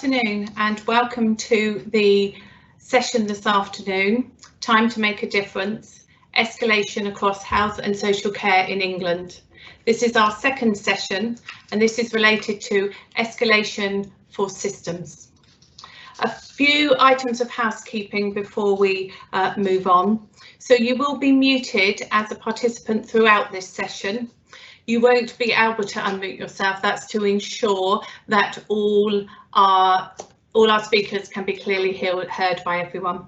Good afternoon and welcome to the session this afternoon, Time to Make a Difference, Escalation Across Health and Social Care in England. This is our second session and this is related to escalation for systems. A few items of housekeeping before we move on. So you will be muted as a participant throughout this session. You won't be able to unmute yourself. That's to ensure that all our speakers can be clearly heard by everyone.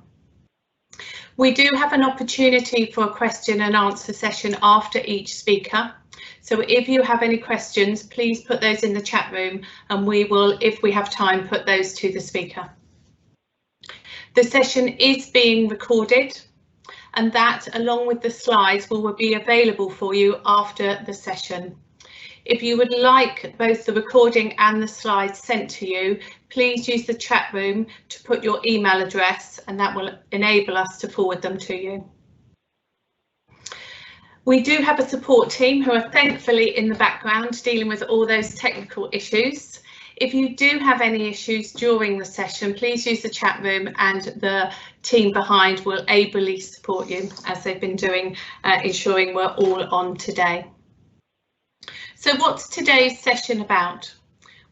We do have an opportunity for a question and answer session after each speaker. So if you have any questions, please put those in the chat room and we will, if we have time, put those to the speaker. The session is being recorded, and that, along with the slides, will be available for you after the session. If you would like both the recording and the slides sent to you, please use the chat room to put your email address, and that will enable us to forward them to you. We do have a support team who are thankfully in the background dealing with all those technical issues. If you do have any issues during the session, please use the chat room and the team behind will ably support you as they've been doing, ensuring we're all on today. So what's today's session about?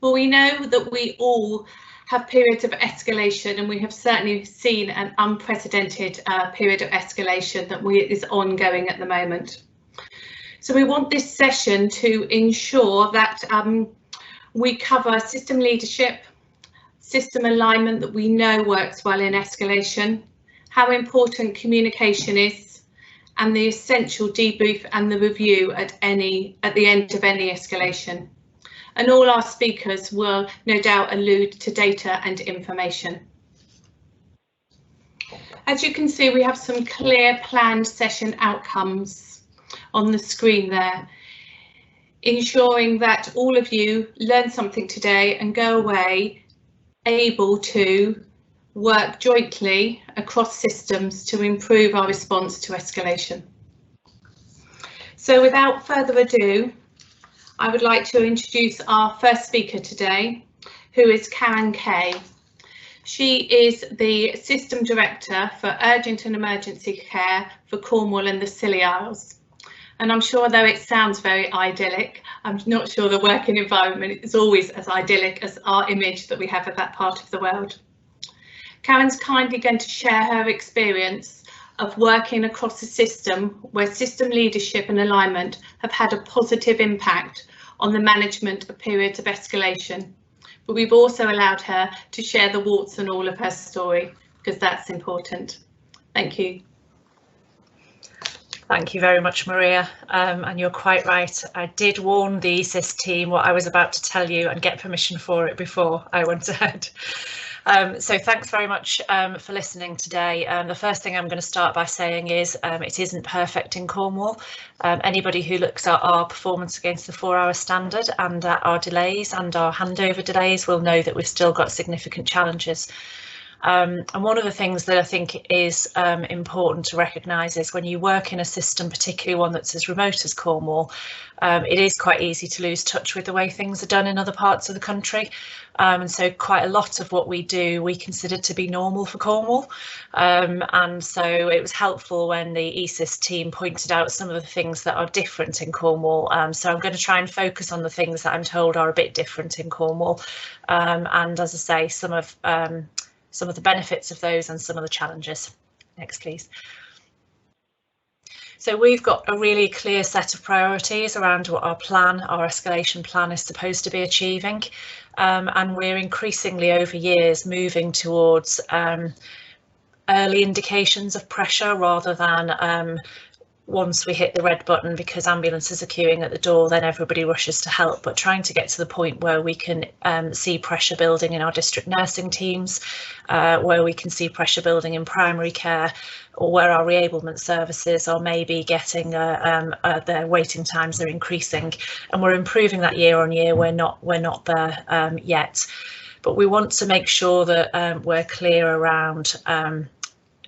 Well, we know that we all have periods of escalation, and we have certainly seen an unprecedented period of escalation that is ongoing at the moment. So we want this session to ensure that we cover system leadership, system alignment that we know works well in escalation, how important communication is, and the essential debrief and the review at the end of any escalation. And all our speakers will no doubt allude to data and information. As you can see, we have some clear planned session outcomes on the screen there, ensuring that all of you learn something today and go away able to work jointly across systems to improve our response to escalation. So without further ado, I would like to introduce our first speaker today, who is Karen Kay. She is the System Director for Urgent and Emergency Care for Cornwall and the Scilly Isles. And I'm sure, though it sounds very idyllic, I'm not sure the working environment is always as idyllic as our image that we have of that part of the world. Karen's kindly going to share her experience of working across a system where system leadership and alignment have had a positive impact on the management of periods of escalation. But we've also allowed her to share the warts and all of her story, because that's important. Thank you. Thank you very much, Maria, and you're quite right. I did warn the ESIS team what I was about to tell you and get permission for it before I went ahead. So thanks very much for listening today. The first thing I'm going to start by saying is it isn't perfect in Cornwall. Anybody who looks at our performance against the 4-hour standard and at our delays and our handover delays will know that we've still got significant challenges. And one of the things that I think is important to recognise is when you work in a system, particularly one that's as remote as Cornwall, it is quite easy to lose touch with the way things are done in other parts of the country. And so quite a lot of what we do we consider to be normal for Cornwall. And so it was helpful when the ESIS team pointed out some of the things that are different in Cornwall. So I'm going to try and focus on the things that I'm told are a bit different in Cornwall. And as I say, some of the benefits of those and some of the challenges. Next, please. So we've got a really clear set of priorities around what our escalation plan is supposed to be achieving. And we're increasingly over years moving towards early indications of pressure rather than once we hit the red button because ambulances are queuing at the door, then everybody rushes to help, but trying to get to the point where we can see pressure building in our district nursing teams, where we can see pressure building in primary care, or where our reablement services are maybe getting their waiting times are increasing, and we're improving that year on year. We're not there yet, but we want to make sure that we're clear around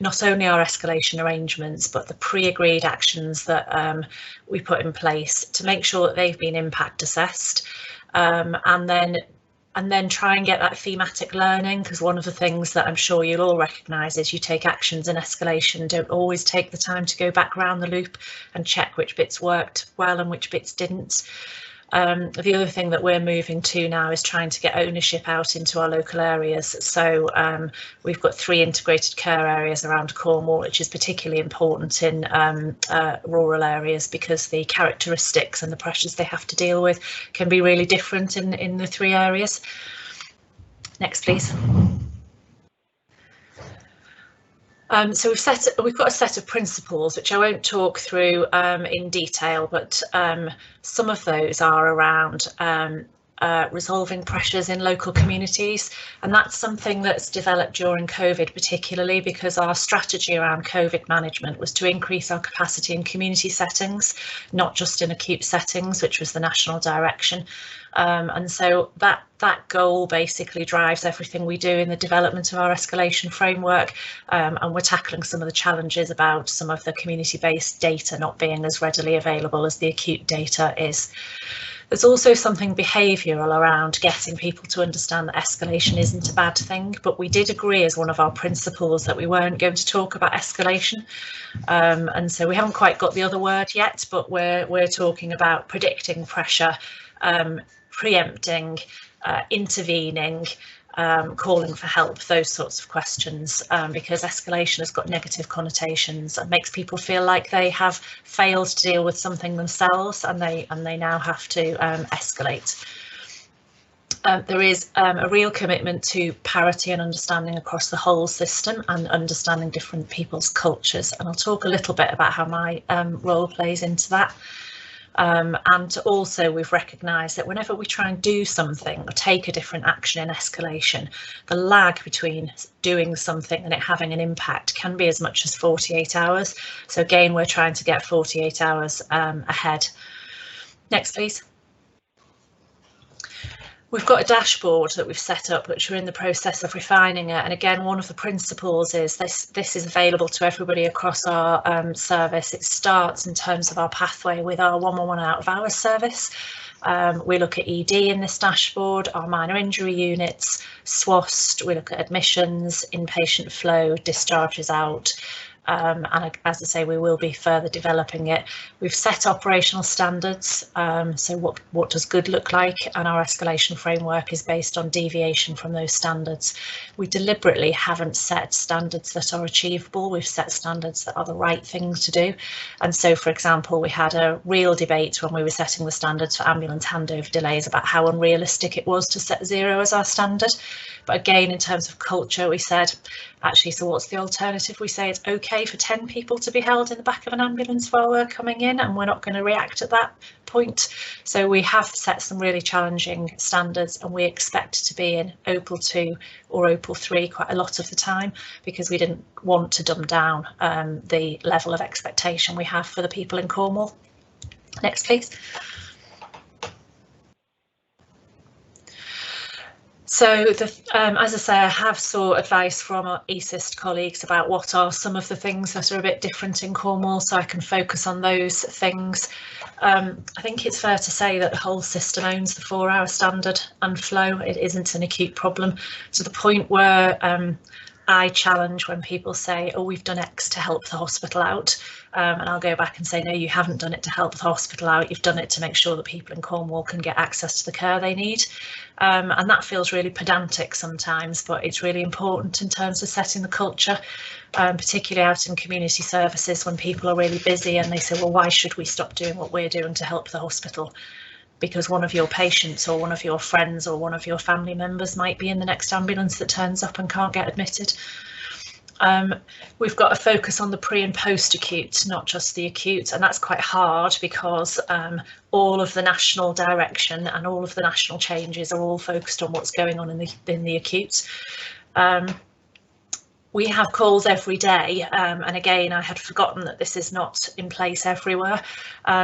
not only our escalation arrangements, but the pre-agreed actions that we put in place to make sure that they've been impact assessed, and then And then try and get that thematic learning, because one of the things that I'm sure you'll all recognise is you take actions in escalation, don't always take the time to go back around the loop and check which bits worked well and which bits didn't. The other thing that we're moving to now is trying to get ownership out into our local areas. So we've got 3 integrated care areas around Cornwall, which is particularly important in rural areas because the characteristics and the pressures they have to deal with can be really different in the 3 areas. Next, please. So we've got a set of principles which I won't talk through in detail, but some of those are around resolving pressures in local communities, and that's something that's developed during COVID, particularly because our strategy around COVID management was to increase our capacity in community settings, not just in acute settings, which was the national direction. And so that goal basically drives everything we do in the development of our escalation framework, and we're tackling some of the challenges about some of the community-based data not being as readily available as the acute data is. There's also something behavioural around getting people to understand that escalation isn't a bad thing, but we did agree as one of our principles that we weren't going to talk about escalation, and so we haven't quite got the other word yet, but we're talking about predicting pressure, preempting, intervening, calling for help, those sorts of questions, because escalation has got negative connotations and makes people feel like they have failed to deal with something themselves, and they now have to escalate. There is a real commitment to parity and understanding across the whole system and understanding different people's cultures, and I'll talk a little bit about how my role plays into that. And also we've recognised that whenever we try and do something or take a different action in escalation, the lag between doing something and it having an impact can be as much as 48 hours. So again, we're trying to get 48 hours ahead. Next, please. We've got a dashboard that we've set up, which we're in the process of refining it. And again, one of the principles is this is available to everybody across our service. It starts in terms of our pathway with our 111 out of hours service. We look at ED in this dashboard, our minor injury units, SWOST, we look at admissions, inpatient flow, discharges out. And as I say, we will be further developing it. We've set operational standards, so what does good look like, and our escalation framework is based on deviation from those standards. We deliberately haven't set standards that are achievable, we've set standards that are the right thing to do. And so, for example, we had a real debate when we were setting the standards for ambulance handover delays about how unrealistic it was to set 0 as our standard. But again, in terms of culture, we said, actually, so what's the alternative? We say it's OK for 10 people to be held in the back of an ambulance while we're coming in, and we're not going to react at that point. So we have set some really challenging standards, and we expect to be in Opal 2 or Opal 3 quite a lot of the time, because we didn't want to dumb down the level of expectation we have for the people in Cornwall. Next, please. So, as I say, I have sought advice from our ESIST colleagues about what are some of the things that are a bit different in Cornwall, so I can focus on those things. I think it's fair to say that the whole system owns the 4-hour standard and flow. It isn't an acute problem, to the point where I challenge when people say, oh, we've done X to help the hospital out. And I'll go back and say, no, you haven't done it to help the hospital out. You've done it to make sure that people in Cornwall can get access to the care they need. And that feels really pedantic sometimes, but it's really important in terms of setting the culture, particularly out in community services when people are really busy and they say, well, why should we stop doing what we're doing to help the hospital? Because one of your patients or one of your friends or one of your family members might be in the next ambulance that turns up and can't get admitted. We've got a focus on the pre and post acute, not just the acute, and that's quite hard because all of the national direction and all of the national changes are all focused on what's going on in the acute. We have calls every day, and again, I had forgotten that this is not in place everywhere.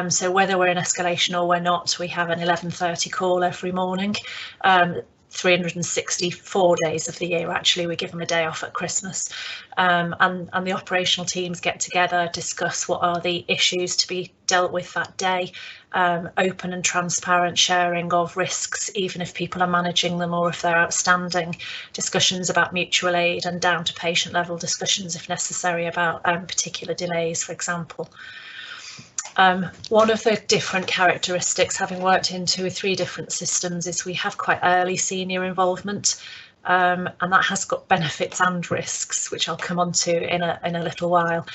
So whether we're in escalation or we're not, we have an 11:30 call every morning. 364 days of the year. Actually, we give them a day off at Christmas, and the operational teams get together, discuss what are the issues to be dealt with that day, open and transparent sharing of risks, even if people are managing them or if they're outstanding, discussions about mutual aid, and down to patient level discussions if necessary about particular delays, for example. One of the different characteristics, having worked in 2 or 3 different systems, is we have quite early senior involvement, and that has got benefits and risks, which I'll come on to in a little while.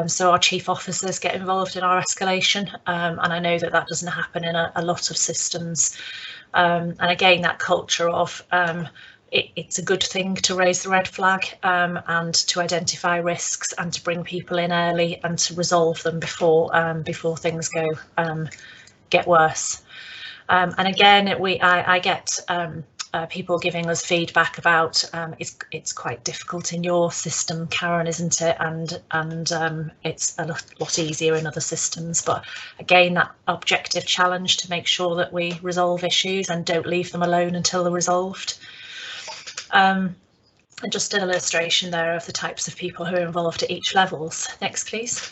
So our chief officers get involved in our escalation, and I know that that doesn't happen in a lot of systems. And again, that culture of it's a good thing to raise the red flag, and to identify risks and to bring people in early and to resolve them before things get worse. And again, I get people giving us feedback about it's quite difficult in your system, Karen, isn't it? And it's a lot easier in other systems. But again, that objective challenge to make sure that we resolve issues and don't leave them alone until they're resolved. And just an illustration there of the types of people who are involved at each levels. Next, please.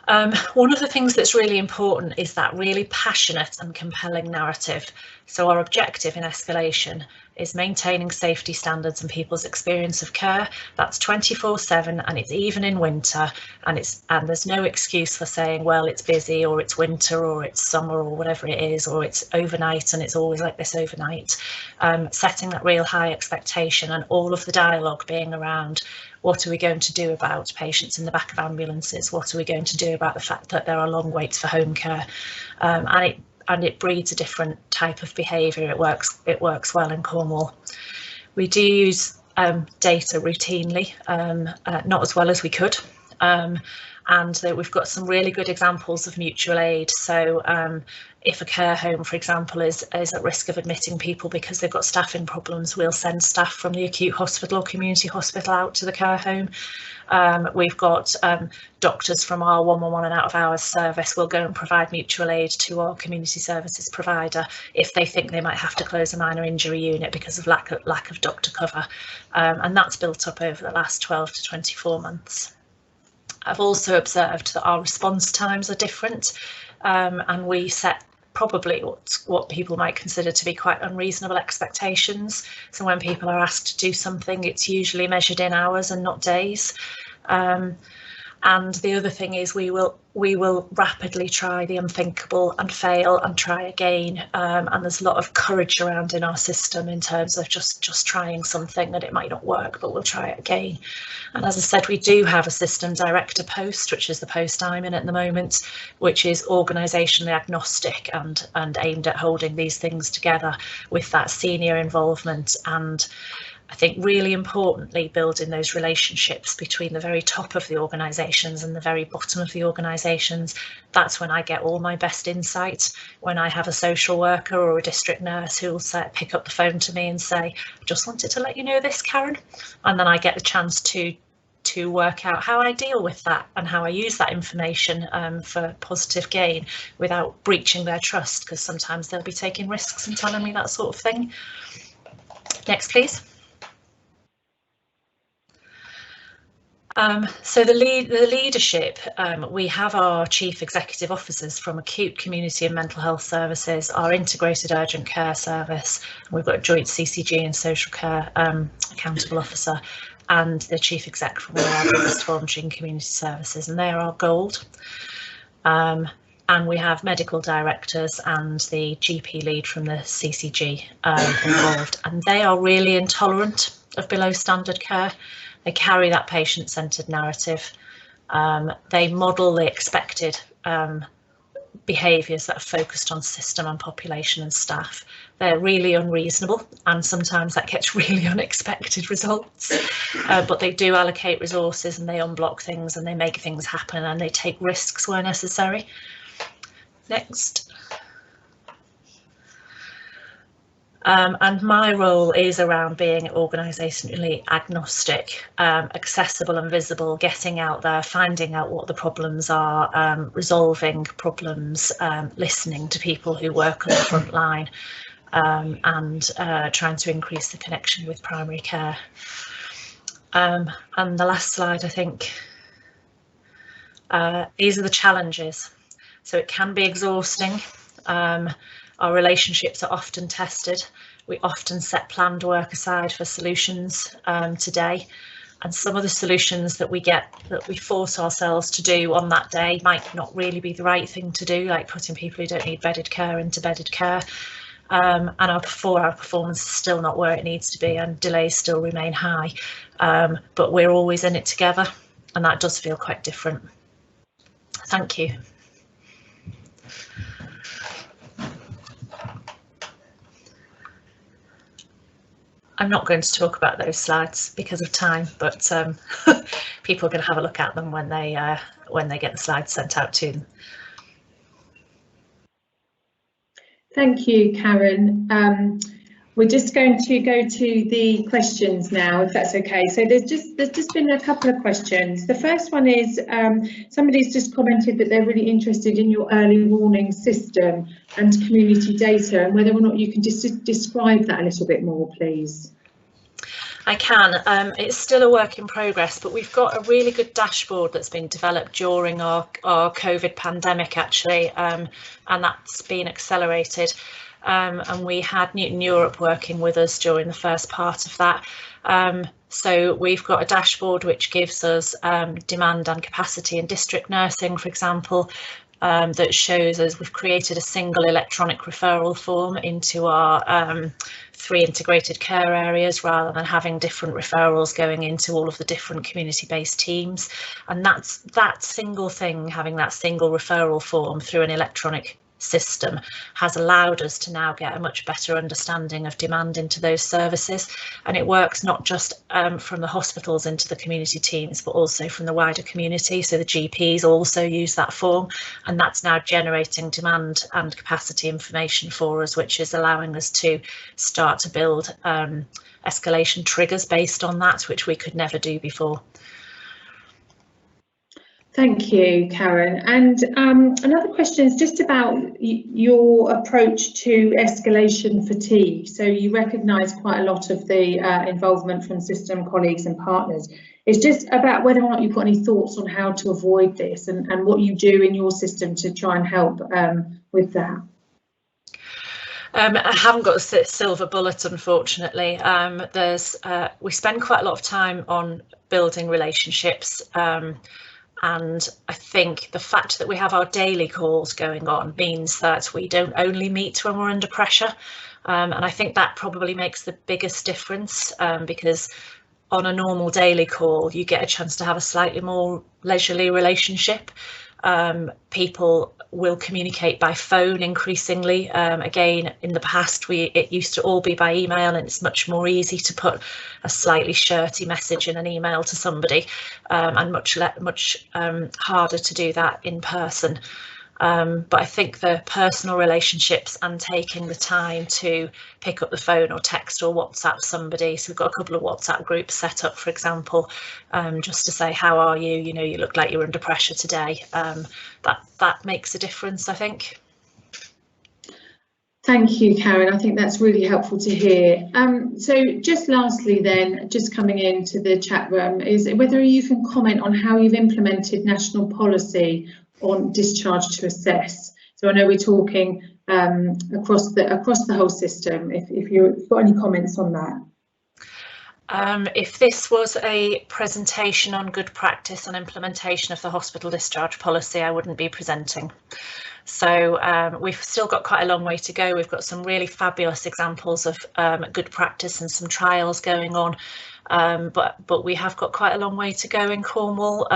One of the things that's really important is that really passionate and compelling narrative. So our objective in escalation is maintaining safety standards and people's experience of care. That's 24/7, and it's even in winter, and there's no excuse for saying, well, it's busy, or it's winter, or it's summer, or whatever it is, or it's overnight and it's always like this overnight. Setting that real high expectation, and all of the dialogue being around, what are we going to do about patients in the back of ambulances? What are we going to do about the fact that there are long waits for home care? And it breeds a different type of behaviour. It works well in Cornwall. We do use data routinely, not as well as we could. And we've got some really good examples of mutual aid. So if a care home, for example, is at risk of admitting people because they've got staffing problems, we'll send staff from the acute hospital or community hospital out to the care home. We've got doctors from our 111 and out of hours service will go and provide mutual aid to our community services provider if they think they might have to close a minor injury unit because of lack of doctor cover. And that's built up over the last 12 to 24 months. I've also observed that our response times are different, and we set probably what people might consider to be quite unreasonable expectations. So when people are asked to do something, it's usually measured in hours and not days. And the other thing is we will rapidly try the unthinkable and fail and try again. And there's a lot of courage around in our system in terms of just trying something that it might not work, but we'll try it again. And as I said, we do have a system director post, which is the post I'm in at the moment, which is organisationally agnostic and aimed at holding these things together with that senior involvement, and I think really importantly building those relationships between the very top of the organisations and the very bottom of the organisations. That's when I get all my best insight, when I have a social worker or a district nurse who will pick up the phone to me and say, I just wanted to let you know this, Karen, and then I get the chance to work out how I deal with that and how I use that information for positive gain without breaching their trust, because sometimes they'll be taking risks and telling me that sort of thing. Next, please. So the leadership, we have our chief executive officers from acute, community and mental health services, our integrated urgent care service, and we've got a joint CCG and social care accountable officer, and the chief exec from our voluntary and community services, and they are our gold. And we have medical directors and the GP lead from the CCG involved, and they are really intolerant of below standard care. They carry that patient-centred narrative. They model the expected behaviours that are focused on system and population and staff. They're really unreasonable, and sometimes that gets really unexpected results. But they do allocate resources, and they unblock things, and they make things happen, and they take risks where necessary. Next. And my role is around being organisationally agnostic, accessible and visible, getting out there, finding out what the problems are, resolving problems, listening to people who work on the front line. and trying to increase the connection with primary care. And the last slide, I think, these are the challenges. So it can be exhausting. Our relationships are often tested. We often set planned work aside for solutions today. And some of the solutions that we get, that we force ourselves to do on that day, might not really be the right thing to do, like putting people who don't need bedded care into bedded care. And our performance is still not where it needs to be, and delays still remain high. But we're always in it together, and that does feel quite different. Thank you. I'm not going to talk about those slides because of time, but people are going to have a look at them when they get the slides sent out to them. Thank you, Karen. We're just going to go to the questions now, if that's okay. So there's just been a couple of questions. The first one is somebody's just commented that they're really interested in your early warning system and community data, and whether or not you can just describe that a little bit more, please. I can. It's still a work in progress, but we've got a really good dashboard that's been developed during our COVID pandemic, actually, and that's been accelerated. And we had Newton Europe working with us during the first part of that. So we've got a dashboard which gives us demand and capacity in district nursing, for example, that shows us we've created a single electronic referral form into our 3 integrated care areas, rather than having different referrals going into all of the different community-based teams. And that single thing, having that single referral form through an electronic system, has allowed us to now get a much better understanding of demand into those services. And it works not just from the hospitals into the community teams, but also from the wider community. So the GPs also use that form, and that's now generating demand and capacity information for us, which is allowing us to start to build escalation triggers based on that, which we could never do before. Thank you, Karen. And another question is just about your approach to escalation fatigue. So you recognise quite a lot of the involvement from system colleagues and partners. It's just about whether or not you've got any thoughts on how to avoid this, and what you do in your system to try and help with that. I haven't got a silver bullet, unfortunately. We spend quite a lot of time on building relationships. And I think the fact that we have our daily calls going on means that we don't only meet when we're under pressure. And I think that probably makes the biggest difference, because on a normal daily call, you get a chance to have a slightly more leisurely relationship. People will communicate by phone increasingly. Again, in the past, it used to all be by email, and it's much more easy to put a slightly shirty message in an email to somebody, and much harder to do that in person. But I think the personal relationships and taking the time to pick up the phone or text or WhatsApp somebody. So we've got a couple of WhatsApp groups set up, for example, just to say, how are you? You know, you look like you're under pressure today. That makes a difference, I think. Thank you, Karen. I think that's really helpful to hear. So just lastly then, just coming into the chat room, is whether you can comment on how you've implemented national policy on discharge to assess. So I know we're talking across the whole system. If you've got any comments on that. If this was a presentation on good practice and implementation of the hospital discharge policy, I wouldn't be presenting. So we've still got quite a long way to go. We've got some really fabulous examples of good practice and some trials going on. But we have got quite a long way to go in Cornwall.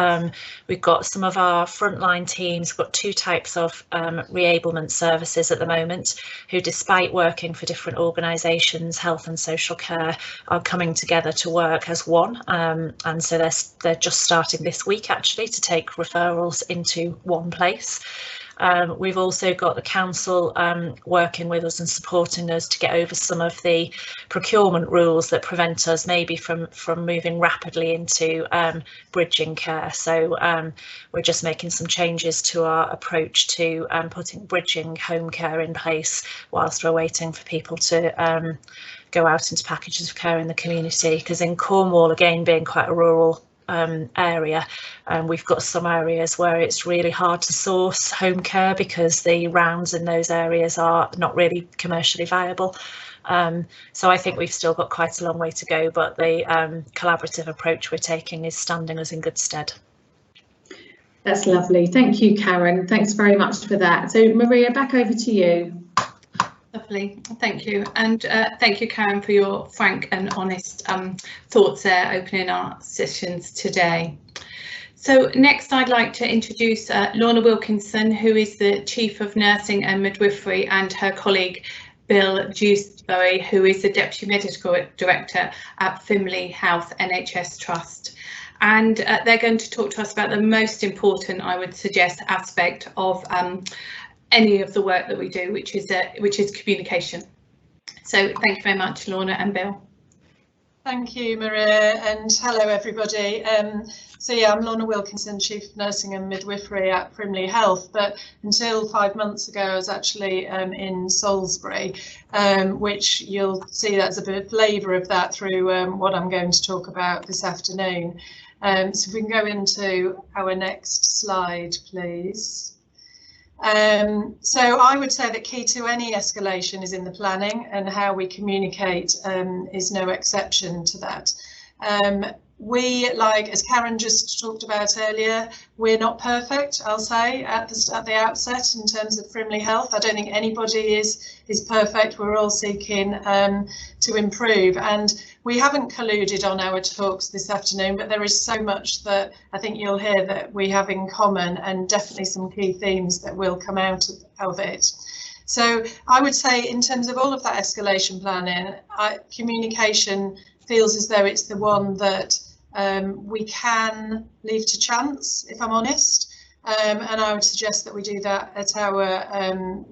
We've got some of our frontline teams, we've got 2 types of reablement services at the moment, who, despite working for different organisations, health and social care, are coming together to work as one. And so they're just starting this week, actually, to take referrals into one place. We've also got the council working with us and supporting us to get over some of the procurement rules that prevent us maybe from moving rapidly into bridging care. So we're just making some changes to our approach to putting bridging home care in place whilst we're waiting for people to go out into packages of care in the community, because in Cornwall, again being quite a rural area, we've got some areas where it's really hard to source home care because the rounds in those areas are not really commercially viable. So I think we've still got quite a long way to go, but the collaborative approach we're taking is standing us in good stead. That's lovely. Thank you, Karen. Thanks very much for that. So Maria, back over to you. Lovely, thank you, and thank you, Karen, for your frank and honest thoughts there, opening our sessions today. So next I'd like to introduce Lorna Wilkinson, who is the Chief of Nursing and Midwifery, and her colleague Bill Dewsbury, who is the Deputy Medical Director at Frimley Health NHS Trust. And they're going to talk to us about the most important, I would suggest, aspect of any of the work that we do, which is communication. So thank you very much, Lorna and Bill. Thank you, Maria, and hello everybody. So yeah, I'm Lorna Wilkinson, Chief of Nursing and Midwifery at Frimley Health, but until 5 months ago I was actually in Salisbury, which you'll see that's a bit of flavour of that through what I'm going to talk about this afternoon. So if we can go into our next slide, please. So I would say that key to any escalation is in the planning, and how we communicate is no exception to that. We, like as Karen just talked about earlier, we're not perfect, I'll say at the outset in terms of Frimley Health. I don't think anybody is perfect. We're all seeking to improve, and we haven't colluded on our talks this afternoon, but there is so much that I think you'll hear that we have in common, and definitely some key themes that will come out of it. So I would say in terms of all of that escalation planning, communication feels as though it's the one that we can leave to chance, if I'm honest, and I would suggest that we do that at our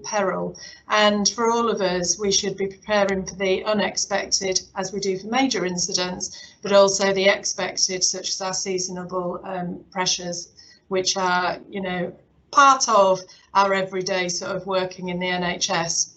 peril. And for all of us, we should be preparing for the unexpected, as we do for major incidents, but also the expected, such as our seasonable pressures, which are, you know, part of our everyday sort of working in the NHS.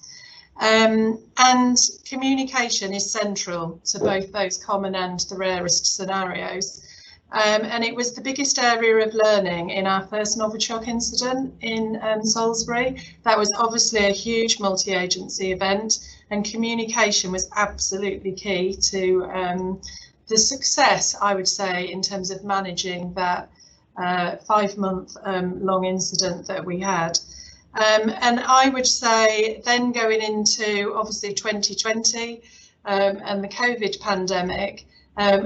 And communication is central to both those common and the rarest scenarios. And it was the biggest area of learning in our first Novichok incident in Salisbury. That was obviously a huge multi-agency event, and communication was absolutely key to the success, I would say, in terms of managing that 5-month long incident that we had. And I would say then going into obviously 2020 and the COVID pandemic,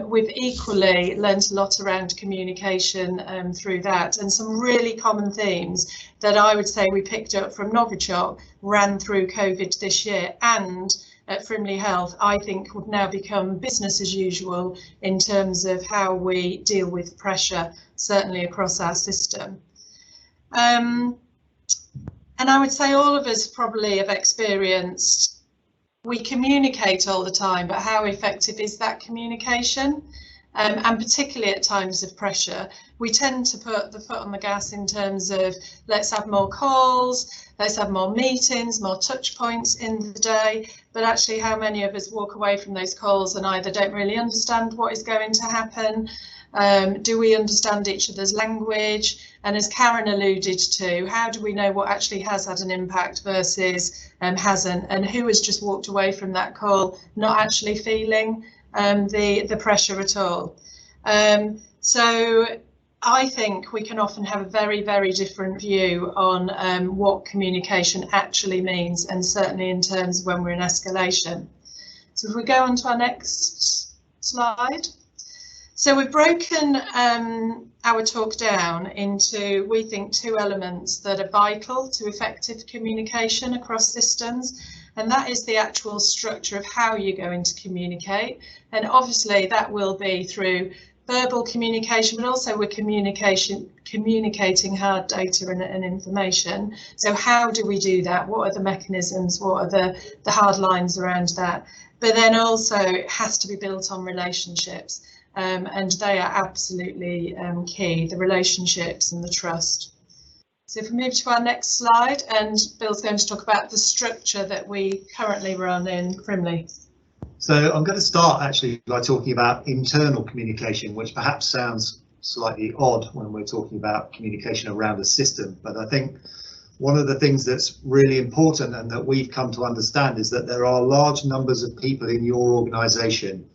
we've equally learnt a lot around communication through that, and some really common themes that I would say we picked up from Novichok ran through COVID this year, and at Frimley Health I think would now become business as usual in terms of how we deal with pressure, certainly across our system. And I would say all of us probably have experienced, we communicate all the time, but how effective is that communication? And particularly at times of pressure, we tend to put the foot on the gas in terms of let's have more calls, let's have more meetings, more touch points in the day. But actually, how many of us walk away from those calls and either don't really understand what is going to happen? Do we understand each other's language? And as Karen alluded to, how do we know what actually has had an impact versus hasn't? And who has just walked away from that call not actually feeling the pressure at all? So I think we can often have a very, very different view on what communication actually means, and certainly in terms of when we're in escalation. So if we go on to our next slide. So we've broken our talk down into, we think, 2 elements that are vital to effective communication across systems, and that is the actual structure of how you're going to communicate. And obviously that will be through verbal communication, but also we're communicating hard data and information. So how do we do that? What are the mechanisms? What are the hard lines around that? But then also it has to be built on relationships, and they are absolutely key, the relationships and the trust. So if we move to our next slide, and Bill's going to talk about the structure that we currently run in Frimley. So I'm going to start actually by talking about internal communication, which perhaps sounds slightly odd when we're talking about communication around a system. But I think one of the things that's really important and that we've come to understand is that there are large numbers of people in your organisation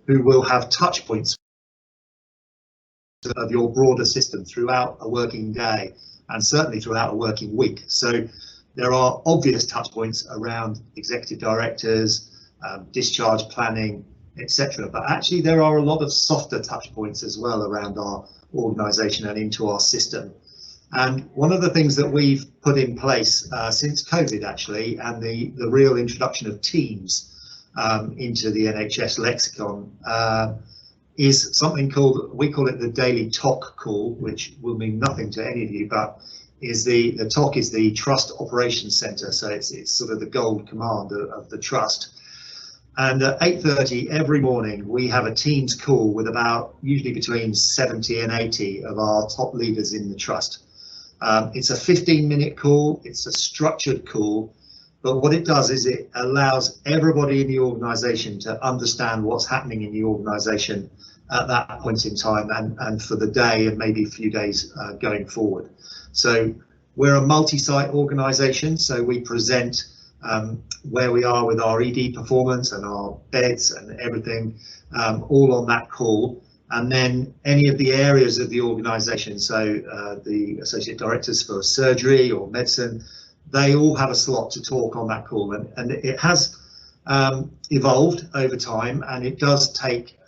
who will have touch points of your broader system throughout a working day and certainly throughout a working week. So there are obvious touch points around executive directors, discharge planning, etc. But actually there are a lot of softer touch points as well around our organisation and into our system. And one of the things that we've put in place since COVID actually, and the real introduction of Teams into the NHS lexicon, is something called, we call it the daily TOC call, which will mean nothing to any of you, but is the TOC is the Trust Operations Centre, so it's sort of the gold command of the trust. And at 8:30 every morning we have a Teams call with about usually between 70 and 80 of our top leaders in the trust. It's a 15-minute call, it's a structured call, but what it does is it allows everybody in the organisation to understand what's happening in the organisation at that point in time and for the day and maybe a few days going forward. So we're a multi-site organisation, so we present where we are with our ED performance and our beds and everything, all on that call. And then any of the areas of the organisation, so the associate directors for surgery or medicine, they all have a slot to talk on that call. And it has evolved over time, and it does take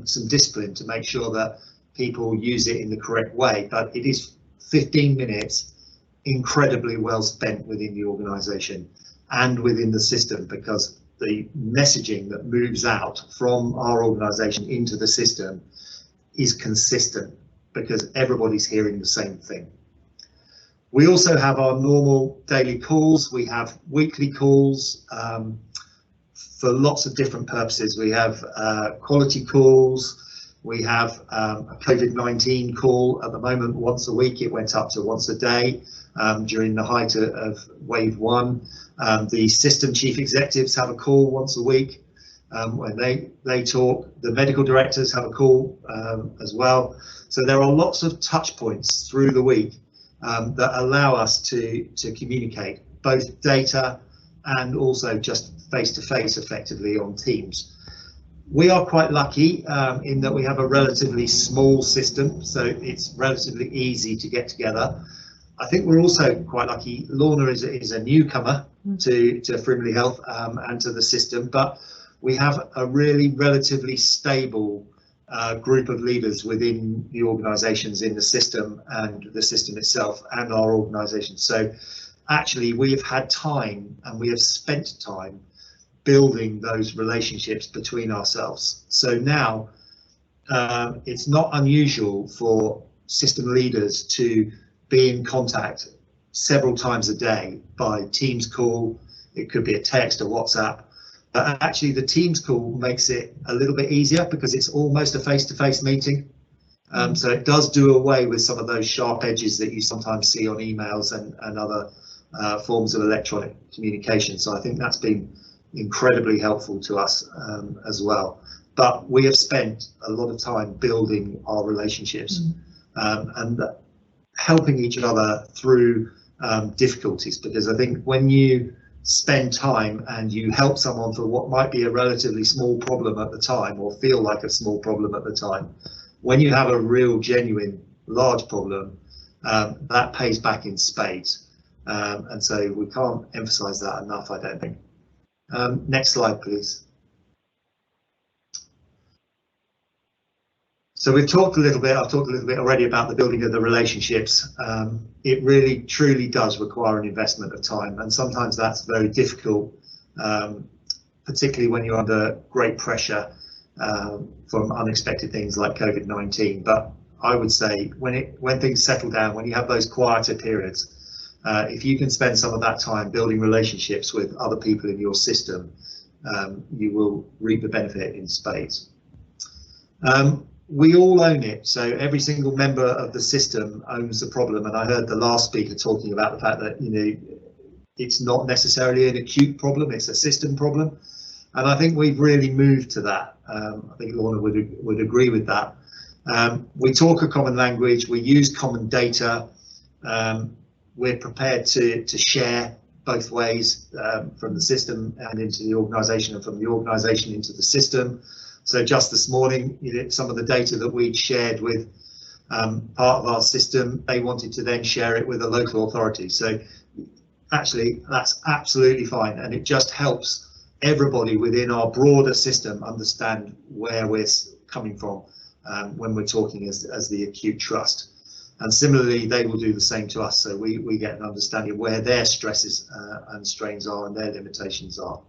some discipline to make sure that people use it in the correct way. But it is 15 minutes incredibly well spent within the organisation and within the system, because the messaging that moves out from our organisation into the system is consistent because everybody's hearing the same thing. We also have our normal daily calls. We have weekly calls for lots of different purposes. We have quality calls. We have a COVID-19 call at the moment once a week. It went up to once a day during the height of wave 1. The system chief executives have a call once a week when they talk. The medical directors have a call as well. So there are lots of touch points through the week that allow us to communicate both data and also just face-to-face effectively on Teams. We are quite lucky in that we have a relatively small system, so it's relatively easy to get together. I think we're also quite lucky. Lorna is a newcomer to Frimley Health and to the system, but we have a really relatively stable group of leaders within the organisations in the system and the system itself and our organisation. So actually we have had time and we have spent time building those relationships between ourselves. So now it's not unusual for system leaders to be in contact several times a day by Teams call. It could be a text or WhatsApp. But actually the Teams call makes it a little bit easier because it's almost a face-to-face meeting. So it does do away with some of those sharp edges that you sometimes see on emails and other forms of electronic communication. So I think that's been incredibly helpful to us as well. But we have spent a lot of time building our relationships and helping each other through difficulties, because I think when you spend time and you help someone for what might be a relatively small problem at the time or feel like a small problem at the time, when you have a real genuine large problem, that pays back in spades, and so we can't emphasize that enough, I don't think. Next slide, please. So we've talked a little bit, I've talked a little bit already about the building of the relationships. It really truly does require an investment of time, and sometimes that's very difficult, particularly when you're under great pressure. from unexpected things like COVID-19. But I would say when things settle down, when you have those quieter periods, if you can spend some of that time building relationships with other people in your system, you will reap the benefit in spades. We all own it, so every single member of the system owns the problem. And I heard the last speaker talking about the fact that, you know, it's not necessarily an acute problem, it's a system problem. And I think we've really moved to that. I think Lorna would agree with that. We talk a common language, we use common data, we're prepared to share both ways, from the system and into the organisation, and from the organisation into the system. So just this morning, you know, some of the data that we'd shared with part of our system, they wanted to then share it with a local authority. So actually, that's absolutely fine, and it just helps everybody within our broader system understand where we're coming from when we're talking as the acute trust. And similarly, they will do the same to us, so we get an understanding of where their stresses and strains are and their limitations are.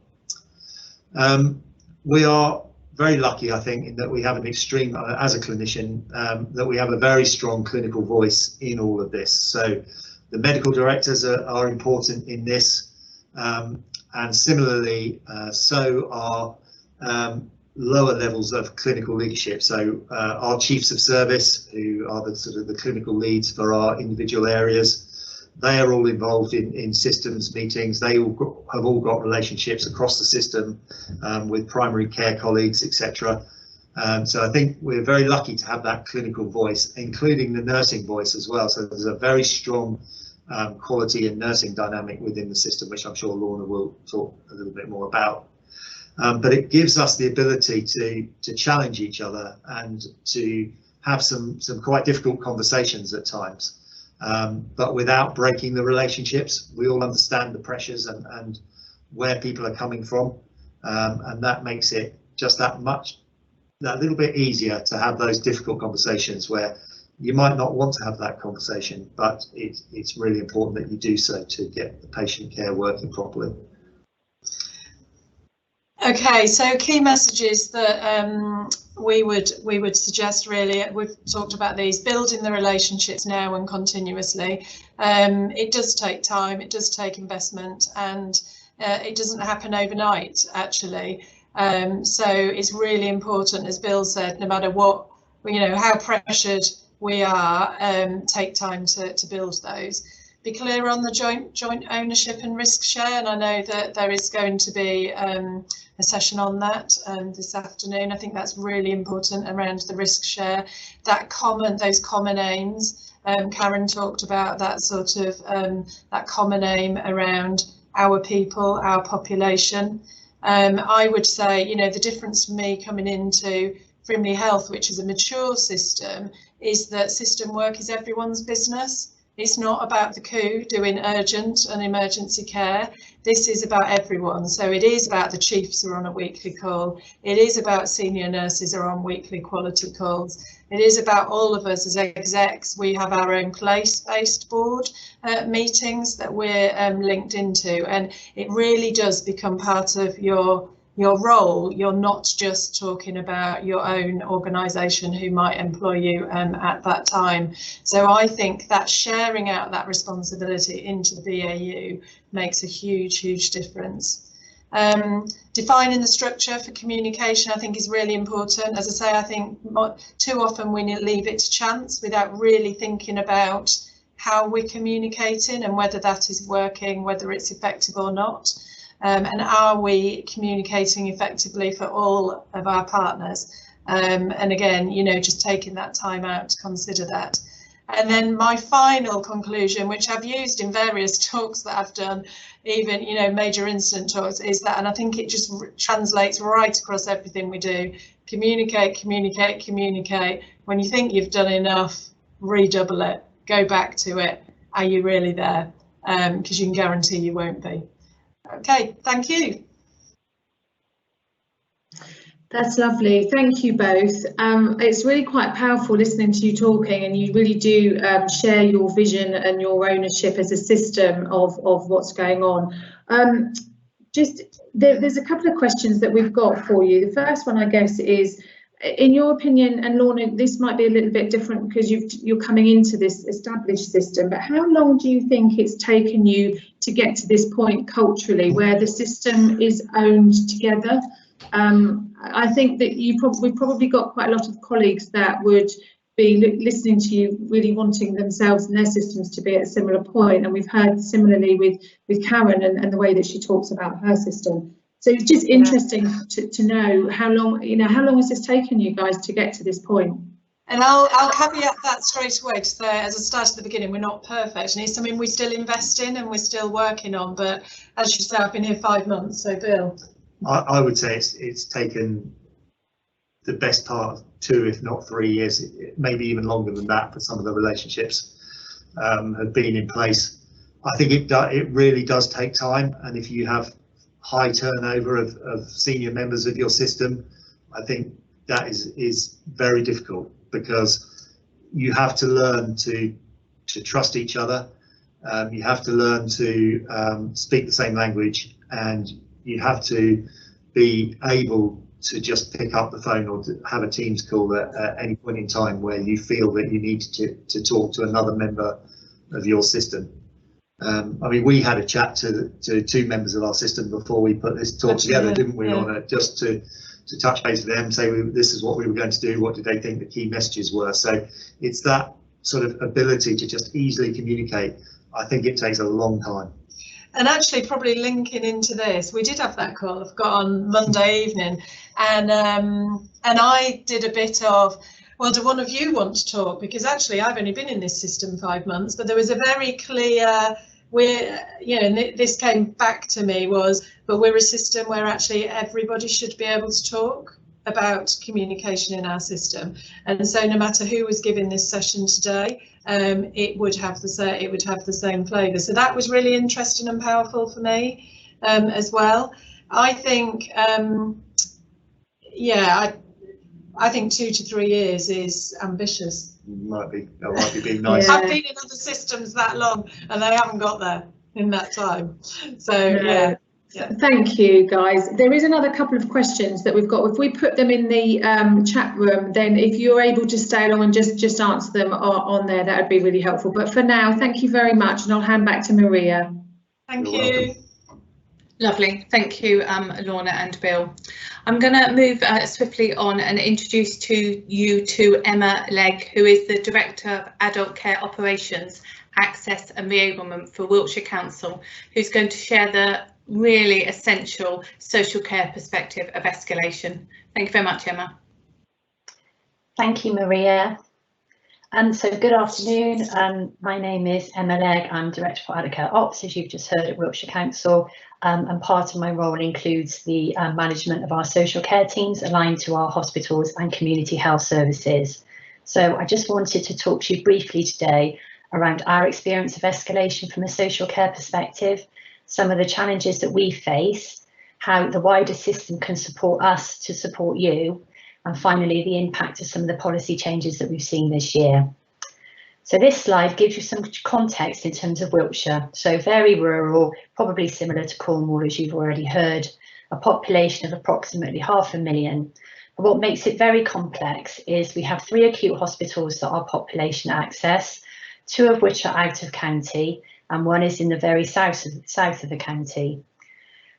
We are very lucky, I think, in that we have an extreme, as a clinician, that we have a very strong clinical voice in all of this. So the medical directors are important in this, and similarly, so are lower levels of clinical leadership. So our chiefs of service, who are the sort of the clinical leads for our individual areas, they are all involved in systems meetings. They have all got relationships across the system with primary care colleagues, etc. So I think we're very lucky to have that clinical voice, including the nursing voice as well. So there's a very strong quality and nursing dynamic within the system, which I'm sure Lorna will talk a little bit more about. But it gives us the ability to challenge each other and to have some quite difficult conversations at times, but without breaking the relationships. We all understand the pressures and where people are coming from, and that makes it just that little bit easier to have those difficult conversations where you might not want to have that conversation, but it's really important that you do so to get the patient care working properly. Okay, so key messages that we would suggest, really, we've talked about these: building the relationships now and continuously. It does take time, it does take investment, and it doesn't happen overnight, actually. So it's really important, as Bill said, no matter what, you know, how pressured we are, take time to build those. Be clear on the joint ownership and risk share, and I know that there is going to be a session on that this afternoon. I think that's really important around the risk share, those common aims. Karen talked about that sort of that common aim around our people, our population. I would say, you know, the difference for me coming into Frimley Health, which is a mature system, is that system work is everyone's business. It's not about the coup doing urgent and emergency care. This is about everyone. So it is about the chiefs are on a weekly call. It is about senior nurses are on weekly quality calls. It is about all of us as execs. We have our own place-based board meetings that we're linked into, and it really does become part of your role. You're not just talking about your own organisation who might employ you at that time. So I think that sharing out that responsibility into the BAU makes a huge difference. Defining the structure for communication, I think, is really important. As I say, I think too often we leave it to chance without really thinking about how we're communicating and whether that is working, whether it's effective or not. And are we communicating effectively for all of our partners? And again, you know, just taking that time out to consider that. And then my final conclusion, which I've used in various talks that I've done, even, you know, major incident talks, is that, and I think it just translates right across everything we do: communicate, communicate, communicate. When you think you've done enough, redouble it, go back to it. Are you really there? Because you can guarantee you won't be. Okay, thank you. That's lovely. Thank you both. It's really quite powerful listening to you talking, and you really do share your vision and your ownership as a system of what's going on. there's a couple of questions that we've got for you. The first one, I guess, is, in your opinion, and Lorna, this might be a little bit different because you're coming into this established system, but how long do you think it's taken you to get to this point culturally where the system is owned together? I think that we've probably got quite a lot of colleagues that would be listening to you, really wanting themselves and their systems to be at a similar point, and we've heard similarly with Karen and the way that she talks about her system. So it's just interesting to know how long has this taken you guys to get to this point? And I'll caveat that straight away to say, as I started at the beginning, we're not perfect, and it's something we still invest in and we're still working on. But as you say, I've been here 5 months. So Bill, I would say it's taken the best part of 2, if not 3 years, maybe even longer than that, for some of the relationships have been in place. I think it really does take time, and if you have high turnover of senior members of your system, I think that is very difficult, because you have to learn to trust each other. You have to learn to speak the same language, and you have to be able to just pick up the phone or to have a Teams call at any point in time where you feel that you need to talk to another member of your system. I mean, we had a chat to 2 members of our system before we put this talk together, didn't we? On it, just to touch base with them, say this is what we were going to do, what did they think the key messages were. So it's that sort of ability to just easily communicate. I think it takes a long time. And actually, probably linking into this, we did have that call I've got on Monday evening, and I did a bit of, well, do one of you want to talk? Because actually I've only been in this system 5 months, but there was a very clear, and this came back to me but we're a system where actually everybody should be able to talk about communication in our system. And so no matter who was giving this session today, it would have the same flavour. So that was really interesting and powerful for me as well. I think, I think 2 to 3 years is ambitious. Might be being nice. I've been in other systems that long and they haven't got there in that time. So yeah. Thank you, guys. There is another couple of questions that we've got. If we put them in the chat room, then if you're able to stay along and just answer them on there, that would be really helpful. But for now, thank you very much, and I'll hand back to Maria. Thank you. Welcome. Lovely, thank you, Lorna and Bill. I'm going to move swiftly on and introduce you to Emma Legg, who is the Director of Adult Care Operations, Access and Reablement for Wiltshire Council, who's going to share the really essential social care perspective of escalation. Thank you very much, Emma. Thank you, Maria. So good afternoon. My name is Emma Legg. I'm Director for Adult Care Ops, as you've just heard, at Wiltshire Council, and part of my role includes the management of our social care teams aligned to our hospitals and community health services. So I just wanted to talk to you briefly today around our experience of escalation from a social care perspective, some of the challenges that we face, how the wider system can support us to support you, and finally the impact of some of the policy changes that we've seen this year. So this slide gives you some context in terms of Wiltshire. So very rural, probably similar to Cornwall, as you've already heard, a population of approximately 500,000. But what makes it very complex is we have 3 acute hospitals that are population access, 2 of which are out of county, and 1 is in the very south of the county.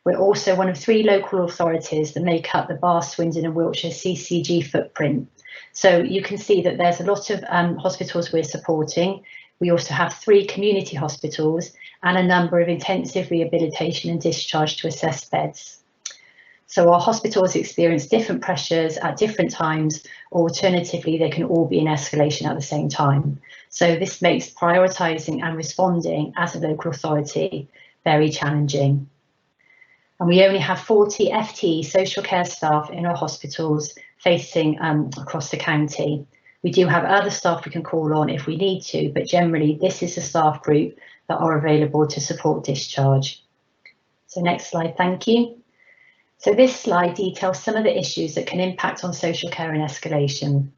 We're also one of 3 local authorities that make up the Bath, Swindon and Wiltshire CCG footprint. So you can see that there's a lot of hospitals we're supporting. We also have 3 community hospitals and a number of intensive rehabilitation and discharge to assess beds. So our hospitals experience different pressures at different times, or alternatively, they can all be in escalation at the same time. So this makes prioritising and responding as a local authority very challenging. And we only have 40 FTE social care staff in our hospitals facing across the county. We do have other staff we can call on if we need to, but generally this is the staff group that are available to support discharge. So next slide, thank you. So this slide details some of the issues that can impact on social care and escalation.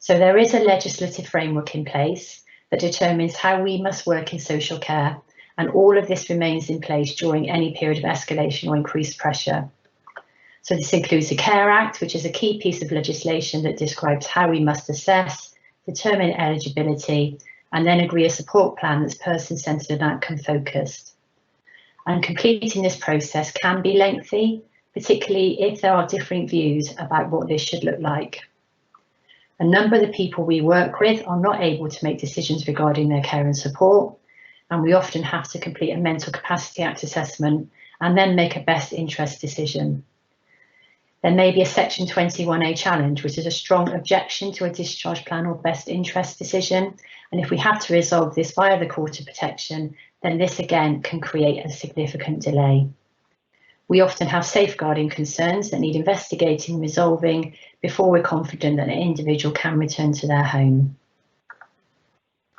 So there is a legislative framework in place that determines how we must work in social care, and all of this remains in place during any period of escalation or increased pressure. So this includes the Care Act, which is a key piece of legislation that describes how we must assess, determine eligibility, and then agree a support plan that's person-centred and outcome-focused. And completing this process can be lengthy, particularly if there are differing views about what this should look like. A number of the people we work with are not able to make decisions regarding their care and support, and we often have to complete a Mental Capacity Act assessment and then make a best interest decision. There may be a Section 21A challenge, which is a strong objection to a discharge plan or best interest decision, and if we have to resolve this via the Court of Protection, then this again can create a significant delay. We often have safeguarding concerns that need investigating and resolving before we're confident that an individual can return to their home.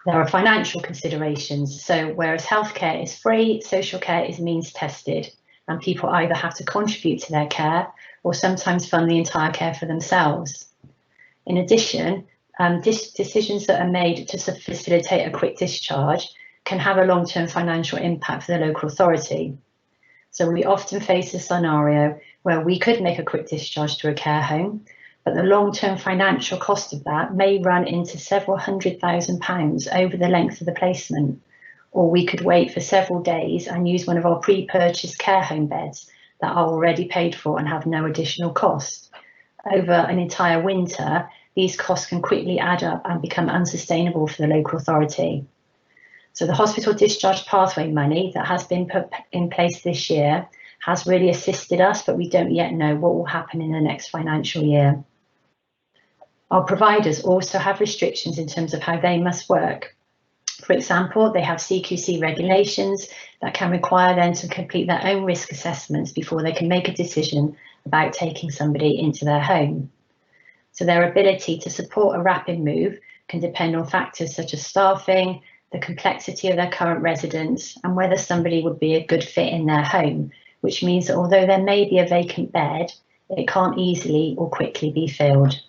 There are financial considerations. So whereas healthcare is free, social care is means tested, and people either have to contribute to their care or sometimes fund the entire care for themselves. In addition, decisions that are made to facilitate a quick discharge can have a long-term financial impact for the local authority. So we often face a scenario where we could make a quick discharge to a care home, but the long-term financial cost of that may run into several £100,000 over the length of the placement, or we could wait for several days and use one of our pre-purchased care home beds that are already paid for and have no additional cost. Over an entire winter, these costs can quickly add up and become unsustainable for the local authority. So the hospital discharge pathway money that has been put in place this year has really assisted us, but we don't yet know what will happen in the next financial year. Our providers also have restrictions in terms of how they must work. For example, they have CQC regulations that can require them to complete their own risk assessments before they can make a decision about taking somebody into their home. So their ability to support a rapid move can depend on factors such as staffing, the complexity of their current residence, and whether somebody would be a good fit in their home, which means that although there may be a vacant bed, it can't easily or quickly be filled.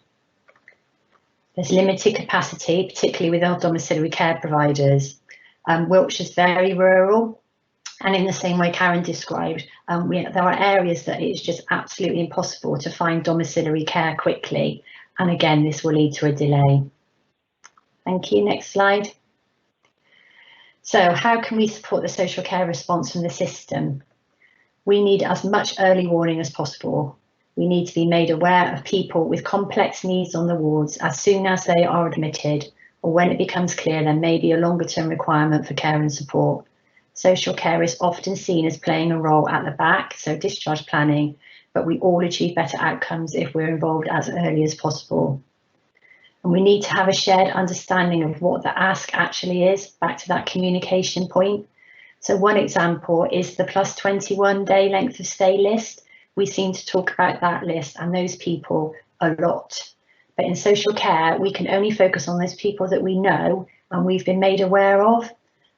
There's limited capacity, particularly with our domiciliary care providers. Wiltshire's very rural, and in the same way Karen described, there are areas that it's just absolutely impossible to find domiciliary care quickly, and again this will lead to a delay. Thank you, next slide. So how can we support the social care response from the system? We need as much early warning as possible. We need to be made aware of people with complex needs on the wards as soon as they are admitted, or when it becomes clear there may be a longer term requirement for care and support. Social care is often seen as playing a role at the back, so discharge planning, but we all achieve better outcomes if we're involved as early as possible. And we need to have a shared understanding of what the ask actually is, back to that communication point. So one example is the plus 21 day length of stay list. We seem to talk about that list and those people a lot. But in social care, we can only focus on those people that we know and we've been made aware of.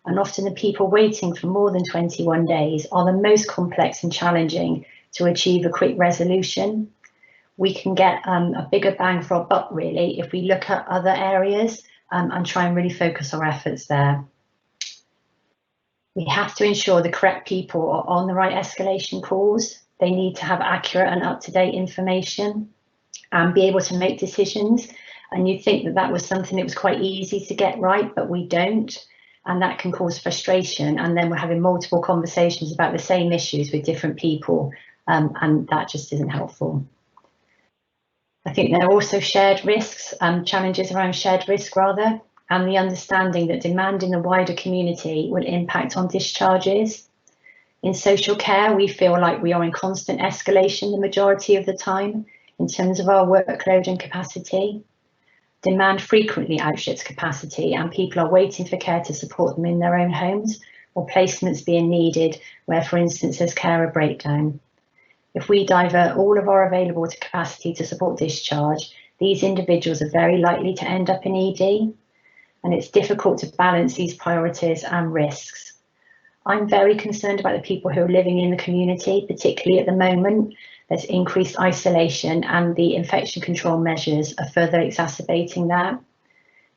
And often the people waiting for more than 21 days are the most complex and challenging to achieve a quick resolution. We can get a bigger bang for our buck really if we look at other areas and try and really focus our efforts there. We have to ensure the correct people are on the right escalation calls. They need to have accurate and up-to-date information and be able to make decisions. And you'd think that that was something that was quite easy to get right, but we don't. And that can cause frustration. And then we're having multiple conversations about the same issues with different people. And that just isn't helpful. I think there are also shared risks, challenges around shared risk rather, and the understanding that demand in the wider community will impact on discharges. In social care, we feel like we are in constant escalation the majority of the time in terms of our workload and capacity. Demand frequently outstrips capacity and people are waiting for care to support them in their own homes or placements being needed where, for instance, there's carer breakdown. If we divert all of our available capacity to support discharge, these individuals are very likely to end up in ED, and it's difficult to balance these priorities and risks. I'm very concerned about the people who are living in the community, particularly at the moment. There's increased isolation and the infection control measures are further exacerbating that.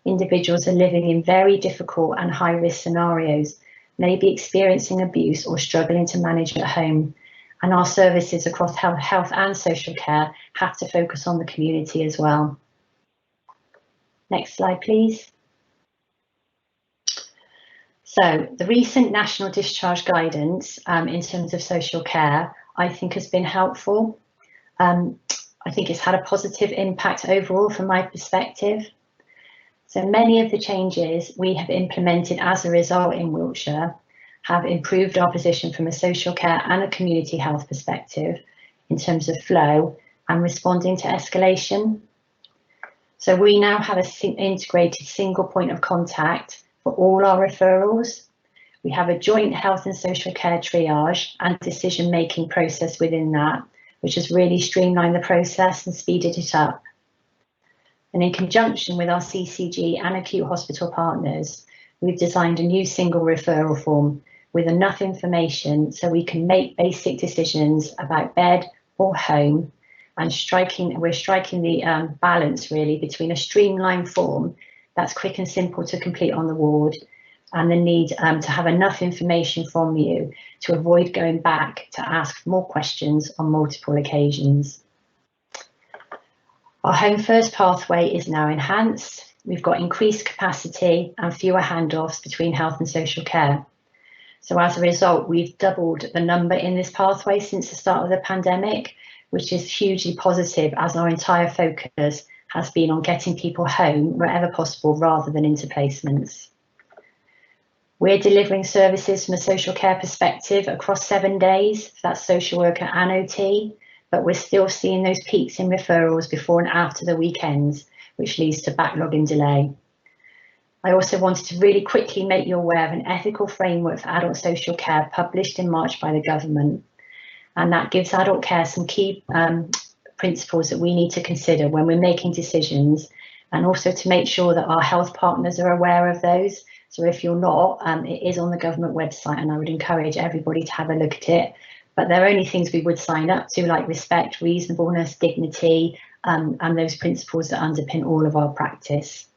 Individuals are living in very difficult and high risk scenarios, may be experiencing abuse or struggling to manage at home. And our services across health and social care have to focus on the community as well. Next slide, please. So the recent national discharge guidance in terms of social care, I think has been helpful. I think it's had a positive impact overall from my perspective. So many of the changes we have implemented as a result in Wiltshire have improved our position from a social care and a community health perspective in terms of flow and responding to escalation. So we now have an integrated single point of contact for all our referrals. We have a joint health and social care triage and decision-making process within that, which has really streamlined the process and speeded it up. And in conjunction with our CCG and acute hospital partners, we've designed a new single referral form with enough information so we can make basic decisions about bed or home, and we're striking the balance really between a streamlined form that's quick and simple to complete on the ward and the need to have enough information from you to avoid going back to ask more questions on multiple occasions. Our Home First pathway is now enhanced. We've got increased capacity and fewer handoffs between health and social care. So as a result, we've doubled the number in this pathway since the start of the pandemic, which is hugely positive as our entire focus has been on getting people home wherever possible rather than into placements. We're delivering services from a social care perspective across 7 days, that's social worker and OT, but we're still seeing those peaks in referrals before and after the weekends, which leads to backlog and delay. I also wanted to really quickly make you aware of an ethical framework for adult social care published in March by the government. And that gives adult care some key principles that we need to consider when we're making decisions, and also to make sure that our health partners are aware of those. So if you're not, it is on the government website, and I would encourage everybody to have a look at it. But there are only things we would sign up to, like respect, reasonableness, dignity, and those principles that underpin all of our practice.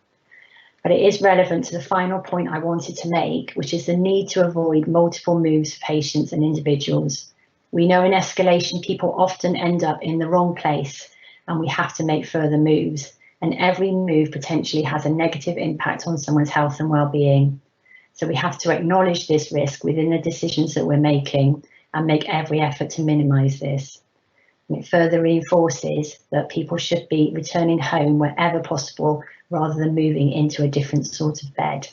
But it is relevant to the final point I wanted to make, which is the need to avoid multiple moves for patients and individuals. We know in escalation, people often end up in the wrong place, and we have to make further moves. And every move potentially has a negative impact on someone's health and well-being. So we have to acknowledge this risk within the decisions that we're making and make every effort to minimise this. And it further reinforces that people should be returning home wherever possible rather than moving into a different sort of bed.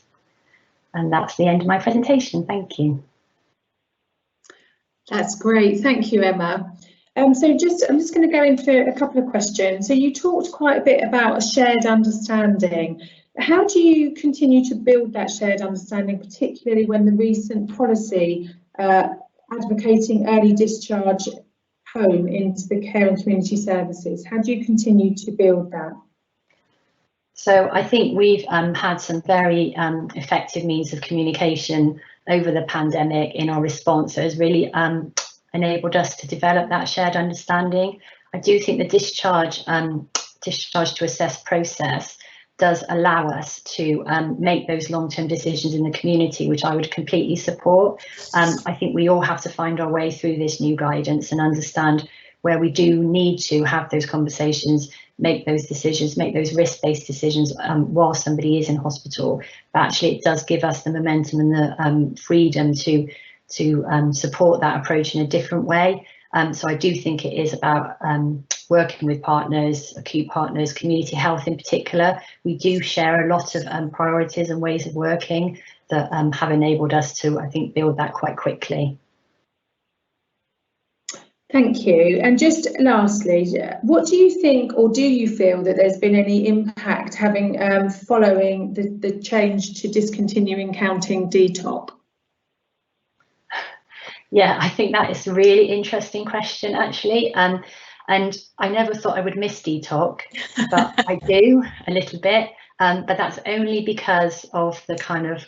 And that's the end of my presentation. Thank you. That's great. Thank you, Emma. So I'm just going to go into a couple of questions. So you talked quite a bit about a shared understanding. How do you continue to build that shared understanding, particularly when the recent policy advocating early discharge home into the care and community services? How do you continue to build that? So I think we've had some very effective means of communication over the pandemic in our response that has really enabled us to develop that shared understanding. I do think the discharge to assess process does allow us to make those long-term decisions in the community, which I would completely support. I think we all have to find our way through this new guidance and understand where we do need to have those conversations, make those decisions, make those risk-based decisions while somebody is in hospital. But actually it does give us the momentum and the freedom to support that approach in a different way. So I do think it is about working with partners, acute partners, community health in particular. We do share a lot of priorities and ways of working that have enabled us to, I think, build that quite quickly. Thank you. And just lastly, what do you think, or do you feel that there's been any impact having following the change to discontinuing counting DTOC? Yeah, I think that is a really interesting question, actually. And I never thought I would miss DTOC, but I do a little bit. But that's only because of the kind of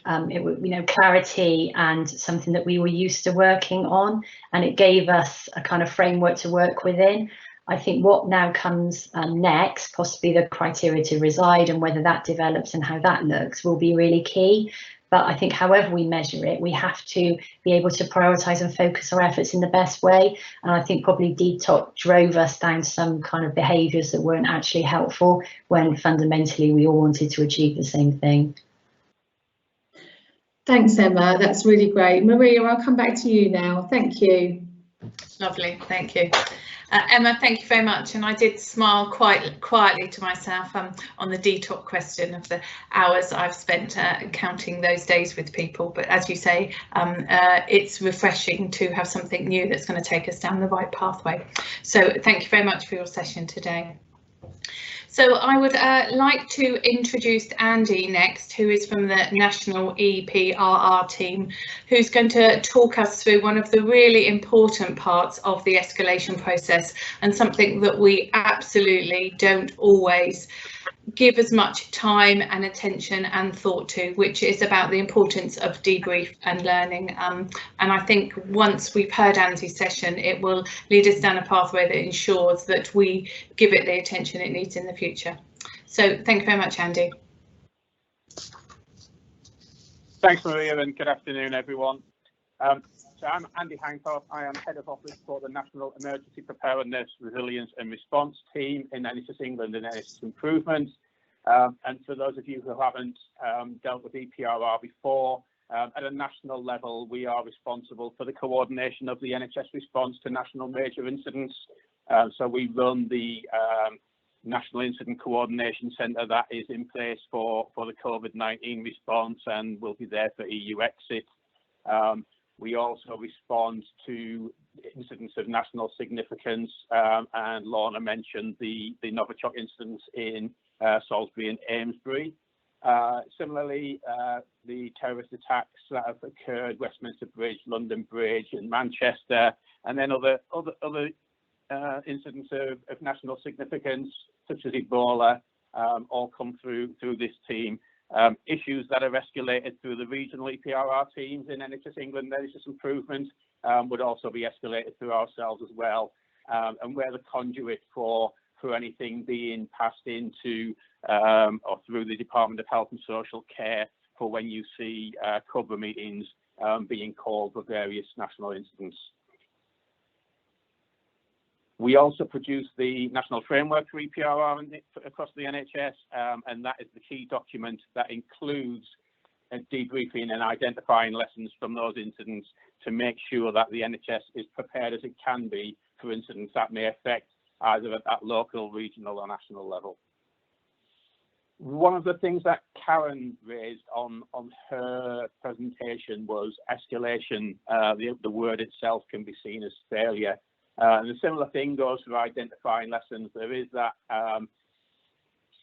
clarity and something that we were used to working on, and it gave us a kind of framework to work within. I think what now comes next, possibly the criteria to reside and whether that develops and how that looks, will be really key. But I think however we measure it, we have to be able to prioritise and focus our efforts in the best way. And I think probably DTOC drove us down some kind of behaviours that weren't actually helpful when fundamentally we all wanted to achieve the same thing. Thanks, Emma. That's really great. Maria, I'll come back to you now. Thank you. Lovely, thank you. Emma, thank you very much. And I did smile quite quietly to myself on the DTOC question of the hours I've spent counting those days with people. But as you say, it's refreshing to have something new that's going to take us down the right pathway. So thank you very much for your session today. So I would like to introduce Andy next, who is from the National EPRR team, who's going to talk us through one of the really important parts of the escalation process, and something that we absolutely don't always give as much time and attention and thought to, which is about the importance of debrief and learning. And I think once we've heard Andy's session, it will lead us down a pathway that ensures that we give it the attention it needs in the future. So thank you very much, Andy. Thanks, Maria, and good afternoon, everyone. So I'm Andy Hancock. I am Head of Office for the National Emergency Preparedness, Resilience and Response team in NHS England and NHS Improvement. And for those of you who haven't dealt with EPRR before, at a national level, we are responsible for the coordination of the NHS response to national major incidents. So we run the National Incident Coordination Centre that is in place for the COVID-19 response and will be there for EU exit. We also respond to incidents of national significance, and Lorna mentioned the Novichok incidents in Salisbury and Amesbury. Similarly, the terrorist attacks that have occurred, Westminster Bridge, London Bridge and Manchester, and then other incidents of national significance, such as Ebola, all come through this team. Issues that are escalated through the regional EPRR teams in NHS England, NHS Improvement, would also be escalated through ourselves as well. And we're the conduit for anything being passed into or through the Department of Health and Social Care for when you see cover meetings being called for various national incidents. We also produce the National Framework for EPRR across the NHS, and that is the key document that includes debriefing and identifying lessons from those incidents to make sure that the NHS is prepared as it can be for incidents that may affect either at that local, regional or national level. One of the things that Karen raised on her presentation was escalation. The word itself can be seen as failure. And a similar thing goes for identifying lessons. There is that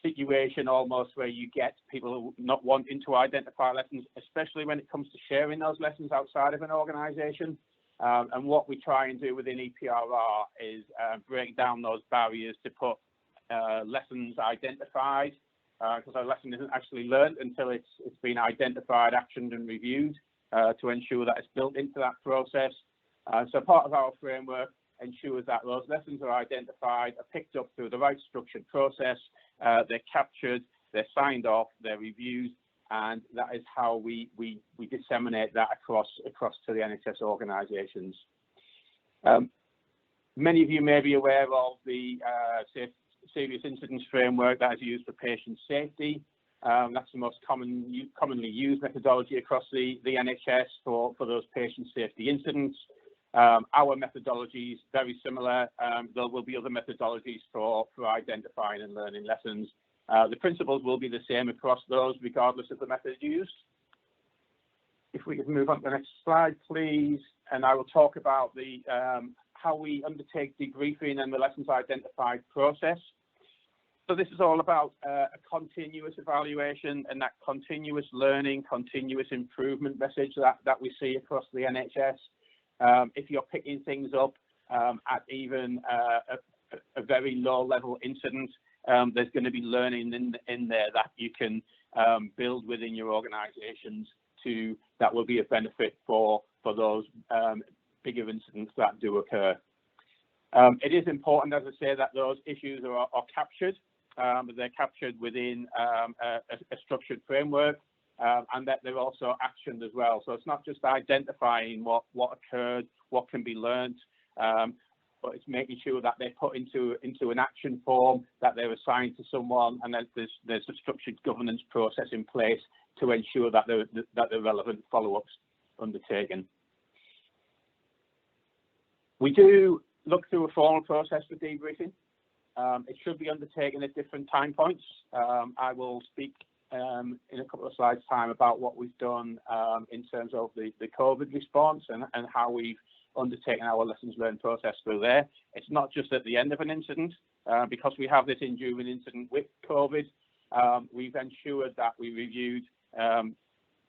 situation almost where you get people not wanting to identify lessons, especially when it comes to sharing those lessons outside of an organisation. And what we try and do within EPRR is break down those barriers to put lessons identified, because a lesson isn't actually learned until it's been identified, actioned and reviewed, to ensure that it's built into that process. So part of our framework ensures that those lessons are identified, are picked up through the right structured process, they're captured, they're signed off, they're reviewed, and that is how we disseminate that across to the NHS organisations. Many of you may be aware of the serious incidents framework that is used for patient safety. That's the most commonly used methodology across the NHS for those patient safety incidents. Our methodology is very similar. There will be other methodologies for identifying and learning lessons. The principles will be the same across those, regardless of the method used. If we could move on to the next slide, please. And I will talk about the how we undertake debriefing and the lessons identified process. So this is all about a continuous evaluation and that continuous learning, continuous improvement message that we see across the NHS. If you're picking things up at even a very low level incident, there's going to be learning in there that you can build within your organisations that will be a benefit for those bigger incidents that do occur. It is important, as I say, that those issues are captured. They're captured within a structured framework. and that they're also actioned as well. So it's not just identifying what occurred, what can be learnt, but it's making sure that they're put into an action form, that they're assigned to someone, and that there's a structured governance process in place to ensure that the relevant follow-ups undertaken. We do look through a formal process for debriefing. It should be undertaken at different time points. I will speak in a couple of slides' time about what we've done in terms of the COVID response and how we've undertaken our lessons learned process through there. It's not just at the end of an incident, because we have this enduring incident with COVID. We've ensured that we reviewed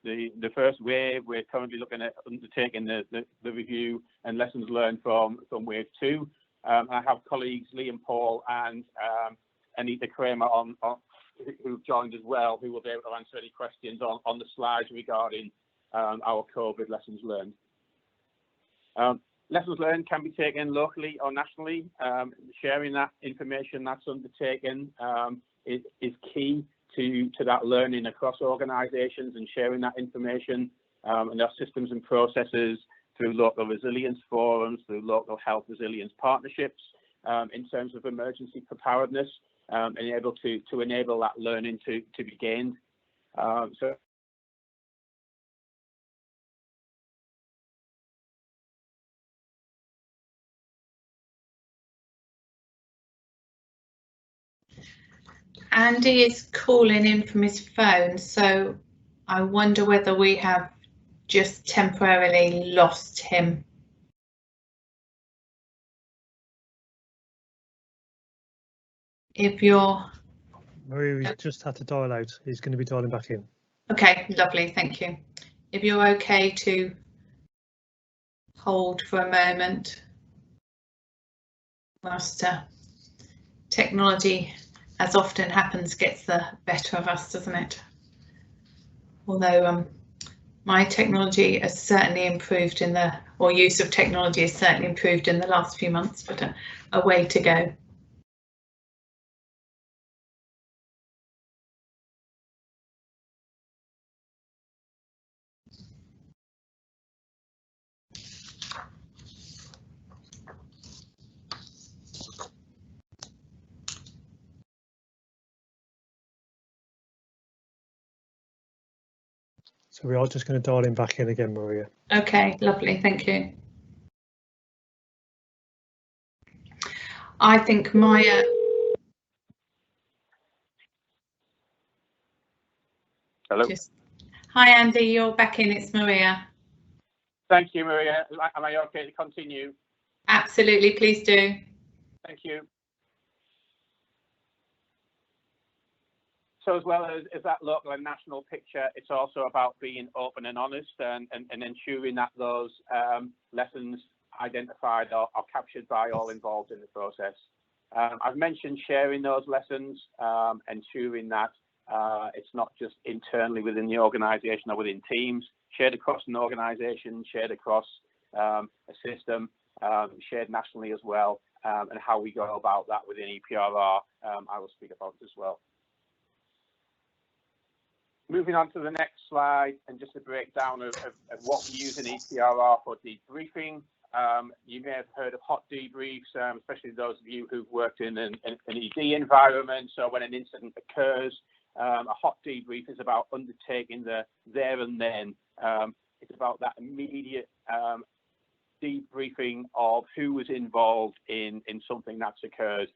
the first wave. We're currently looking at undertaking the review and lessons learned from wave 2. I have colleagues Lee and Paul and Anita Kramer who've joined as well, who will be able to answer any questions on the slides regarding our COVID lessons learned. Lessons learned can be taken locally or nationally. Sharing that information that's undertaken is key to that learning across organisations, and sharing that information and our systems and processes through local resilience forums, through local health resilience partnerships, in terms of emergency preparedness, and able to enable that learning to be gained. Andy is calling in from his phone, so I wonder whether we have just temporarily lost him. If you're... Maria, he's just had to dial out. He's going to be dialing back in. Okay, lovely, thank you. If you're okay to hold for a moment. Whilst technology, as often happens, gets the better of us, doesn't it? Although my technology has certainly improved or use of technology has certainly improved in the last few months, but a way to go. So we are just going to dial him back in again, Maria. Okay, lovely, thank you. I think Maya... Hello. Hi Andy, you're back in, it's Maria. Thank you, Maria. Am I okay to continue? Absolutely, please do. Thank you. So as well as that local and national picture, it's also about being open and honest and ensuring that those lessons identified are captured by all involved in the process. I've mentioned sharing those lessons, ensuring that it's not just internally within the organisation or within teams, shared across an organisation, shared across a system, shared nationally as well, and how we go about that within EPRR, I will speak about as well. Moving on to the next slide, and just a breakdown of what we use in EPRR for debriefing. You may have heard of hot debriefs, especially those of you who've worked in an ED environment. So when an incident occurs, a hot debrief is about undertaking the there and then. It's about that immediate debriefing of who was involved in something that's occurred.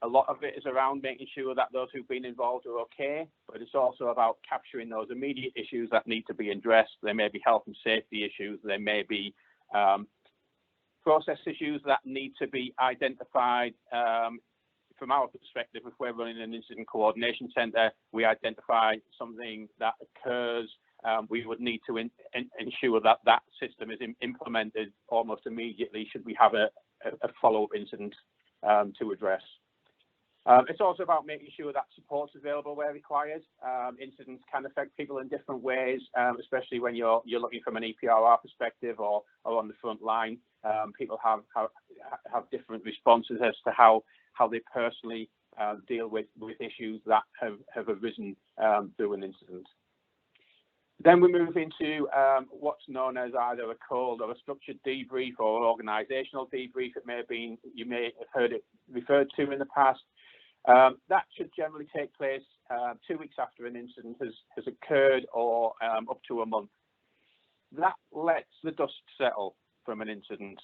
A lot of it is around making sure that those who've been involved are okay, but it's also about capturing those immediate issues that need to be addressed. There may be health and safety issues, there may be process issues that need to be identified. From our perspective, if we're running an incident coordination centre, we identify something that occurs, we would need to ensure that that system is implemented almost immediately should we have a follow-up incident to address. It's also about making sure that support's available where required. Incidents can affect people in different ways, especially when you're looking from an EPRR perspective or on the front line. People have different responses as to how they personally deal with issues that have arisen through an incident. Then we move into what's known as either a cold or a structured debrief or organisational debrief. It may have been, you may have heard it referred to in the past. That should generally take place 2 weeks after an incident has occurred, or up to a month. That lets the dust settle from an incident,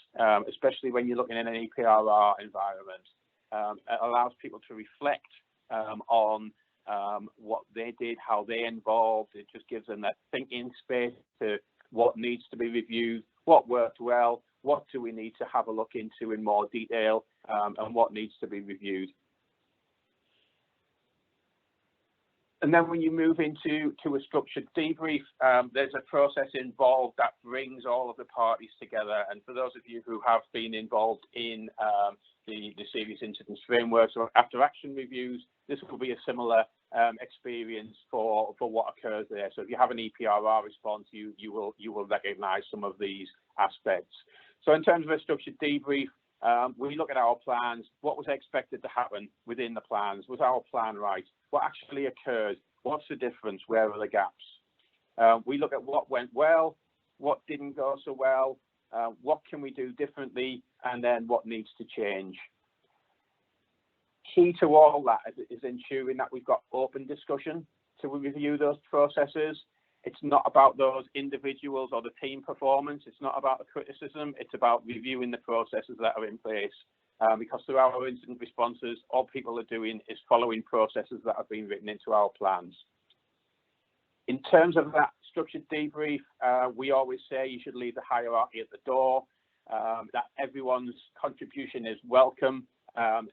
especially when you're looking in an EPRR environment. It allows people to reflect on what they did, how they involved. It just gives them that thinking space to what needs to be reviewed, what worked well, what do we need to have a look into in more detail, and what needs to be reviewed. And then when you move into a structured debrief, there's a process involved that brings all of the parties together. And for those of you who have been involved in the serious incidents frameworks or after action reviews, this will be a similar experience for what occurs there. So if you have an EPRR response, you will recognise some of these aspects. So in terms of a structured debrief, we look at our plans. What was expected to happen within the plans? Was our plan right? What actually occurred? What's the difference? Where are the gaps? We look at what went well, what didn't go so well, what can we do differently, and then what needs to change. Key to all that is ensuring that we've got open discussion to review those processes. It's not about those individuals or the team performance. It's not about the criticism. It's about reviewing the processes that are in place. Because through our incident responses, all people are doing is following processes that have been written into our plans. In terms of that structured debrief, we always say you should leave the hierarchy at the door, that everyone's contribution is welcome.